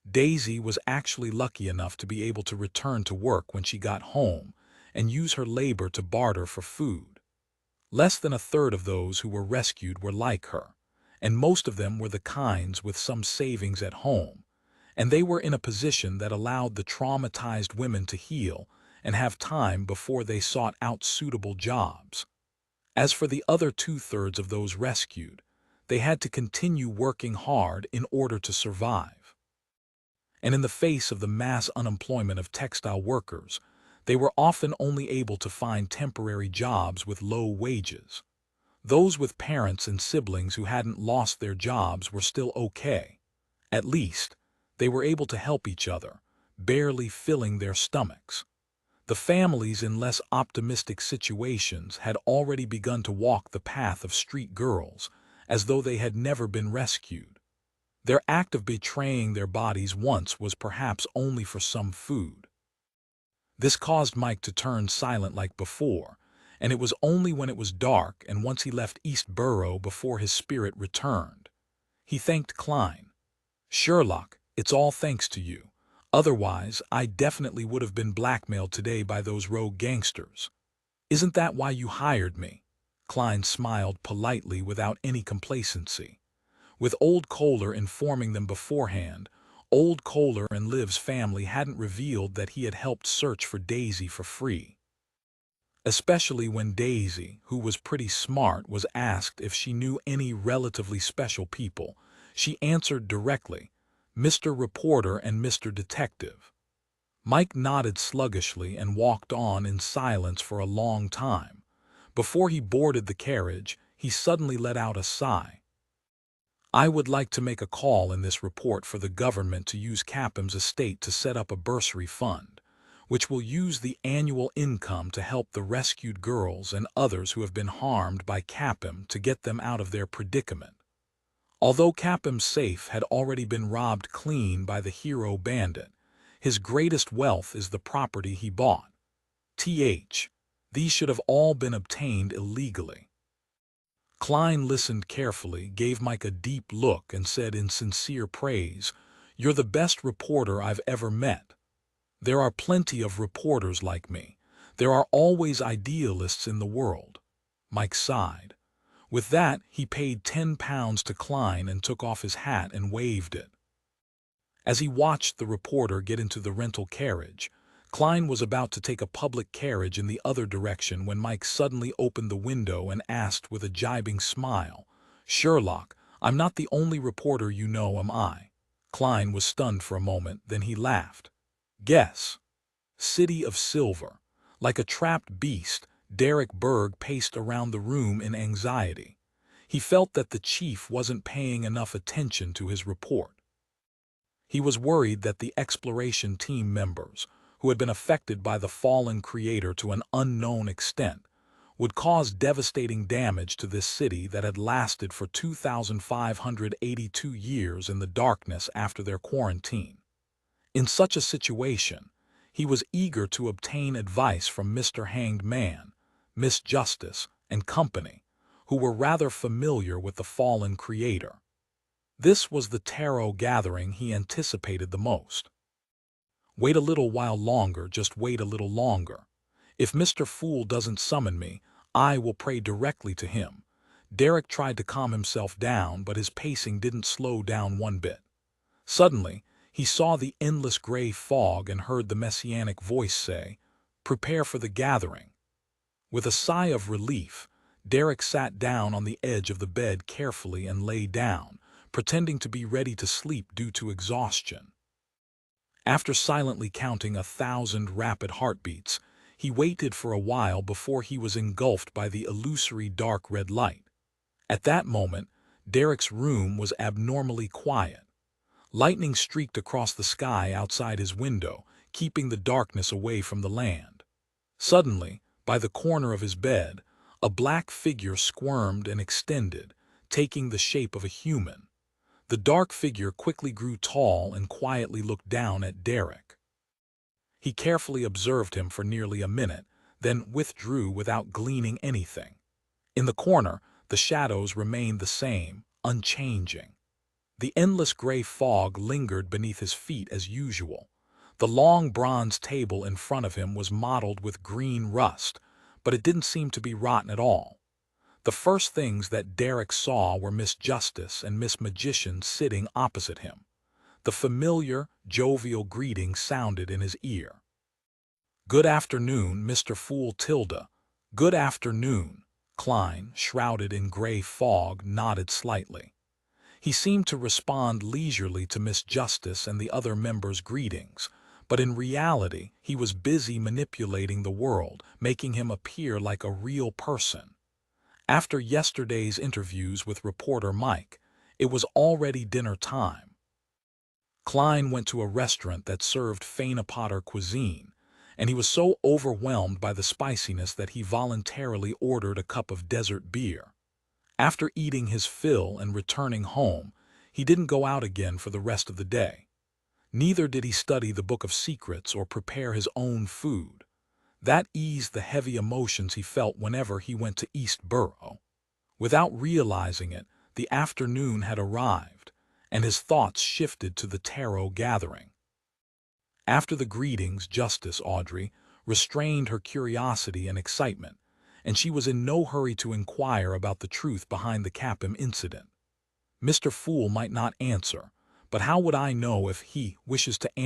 Daisy was actually lucky enough to be able to return to work when she got home and use her labor to barter for food. Less than a third of those who were rescued were like her, and most of them were the kinds with some savings at home, and they were in a position that allowed the traumatized women to heal and have time before they sought out suitable jobs. As for the other two-thirds of those rescued, they had to continue working hard in order to survive. And in the face of the mass unemployment of textile workers, they were often only able to find temporary jobs with low wages. Those with parents and siblings who hadn't lost their jobs were still okay. At least, they were able to help each other, barely filling their stomachs. The families in less optimistic situations had already begun to walk the path of street girls, as though they had never been rescued. Their act of betraying their bodies once was perhaps only for some food. This caused Mike to turn silent like before, and it was only when it was dark and once he left East Borough before his spirit returned. He thanked Klein. "Sherlock, it's all thanks to you. Otherwise, I definitely would have been blackmailed today by those rogue gangsters." "Isn't that why you hired me?" Klein smiled politely without any complacency. With old Kohler informing them beforehand, old Kohler and Liv's family hadn't revealed that he had helped search for Daisy for free. Especially when Daisy, who was pretty smart, was asked if she knew any relatively special people, she answered directly, "Mr. Reporter and Mr. Detective." Mike nodded sluggishly and walked on in silence for a long time. Before he boarded the carriage, he suddenly let out a sigh. "I would like to make a call in this report for the government to use Capham's estate to set up a bursary fund, which will use the annual income to help the rescued girls and others who have been harmed by Capham to get them out of their predicament. Although Capham's safe had already been robbed clean by the hero bandit, his greatest wealth is the property he bought. These should have all been obtained illegally." Klein listened carefully, gave Mike a deep look, and said in sincere praise, "You're the best reporter I've ever met. There are plenty of reporters like me. There are always idealists in the world." Mike sighed. With that, he paid £10 to Klein and took off his hat and waved it. As he watched the reporter get into the rental carriage, Klein was about to take a public carriage in the other direction when Mike suddenly opened the window and asked with a gibing smile, "Sherlock, I'm not the only reporter you know, am I?" Klein was stunned for a moment, then he laughed. "Guess." "City of Silver." Like a trapped beast, Derek Berg paced around the room in anxiety. He felt that the chief wasn't paying enough attention to his report. He was worried that the exploration team members, who had been affected by the fallen creator to an unknown extent, would cause devastating damage to this city that had lasted for 2,582 years in the darkness after their quarantine. In such a situation, he was eager to obtain advice from Mr. Hanged Man, Miss Justice, and company, who were rather familiar with the fallen creator. This was the tarot gathering he anticipated the most. "Wait a little while longer, just wait a little longer. If Mr. Fool doesn't summon me, I will pray directly to him." Derek tried to calm himself down, but his pacing didn't slow down one bit. Suddenly, he saw the endless gray fog and heard the messianic voice say, "Prepare for the gathering." With a sigh of relief, Derek sat down on the edge of the bed carefully and lay down, pretending to be ready to sleep due to exhaustion. After silently counting 1,000 rapid heartbeats, he waited for a while before he was engulfed by the illusory dark red light. At that moment, Derek's room was abnormally quiet. Lightning streaked across the sky outside his window, keeping the darkness away from the land. Suddenly, by the corner of his bed, a black figure squirmed and extended, taking the shape of a human. The dark figure quickly grew tall and quietly looked down at Derek. He carefully observed him for nearly a minute, then withdrew without gleaning anything. In the corner, the shadows remained the same, unchanging. The endless gray fog lingered beneath his feet as usual. The long bronze table in front of him was mottled with green rust, but it didn't seem to be rotten at all. The first things that Derek saw were Miss Justice and Miss Magician sitting opposite him. The familiar, jovial greeting sounded in his ear. "Good afternoon, Mr. Fool Tilda." "Good afternoon." Klein, shrouded in gray fog, nodded slightly. He seemed to respond leisurely to Miss Justice and the other members' greetings, but in reality he was busy manipulating the world, making him appear like a real person. After yesterday's interviews with reporter Mike, it was already dinner time. Klein went to a restaurant that served Faina Potter cuisine, and he was so overwhelmed by the spiciness that he voluntarily ordered a cup of desert beer. After eating his fill and returning home, he didn't go out again for the rest of the day. Neither did he study the Book of Secrets or prepare his own food. That eased the heavy emotions he felt whenever he went to East Borough. Without realizing it, the afternoon had arrived, and his thoughts shifted to the tarot gathering. After the greetings, Justice Audrey restrained her curiosity and excitement, and she was in no hurry to inquire about the truth behind the Capim incident. Mr. Fool might not answer, but how would I know if he wishes to answer?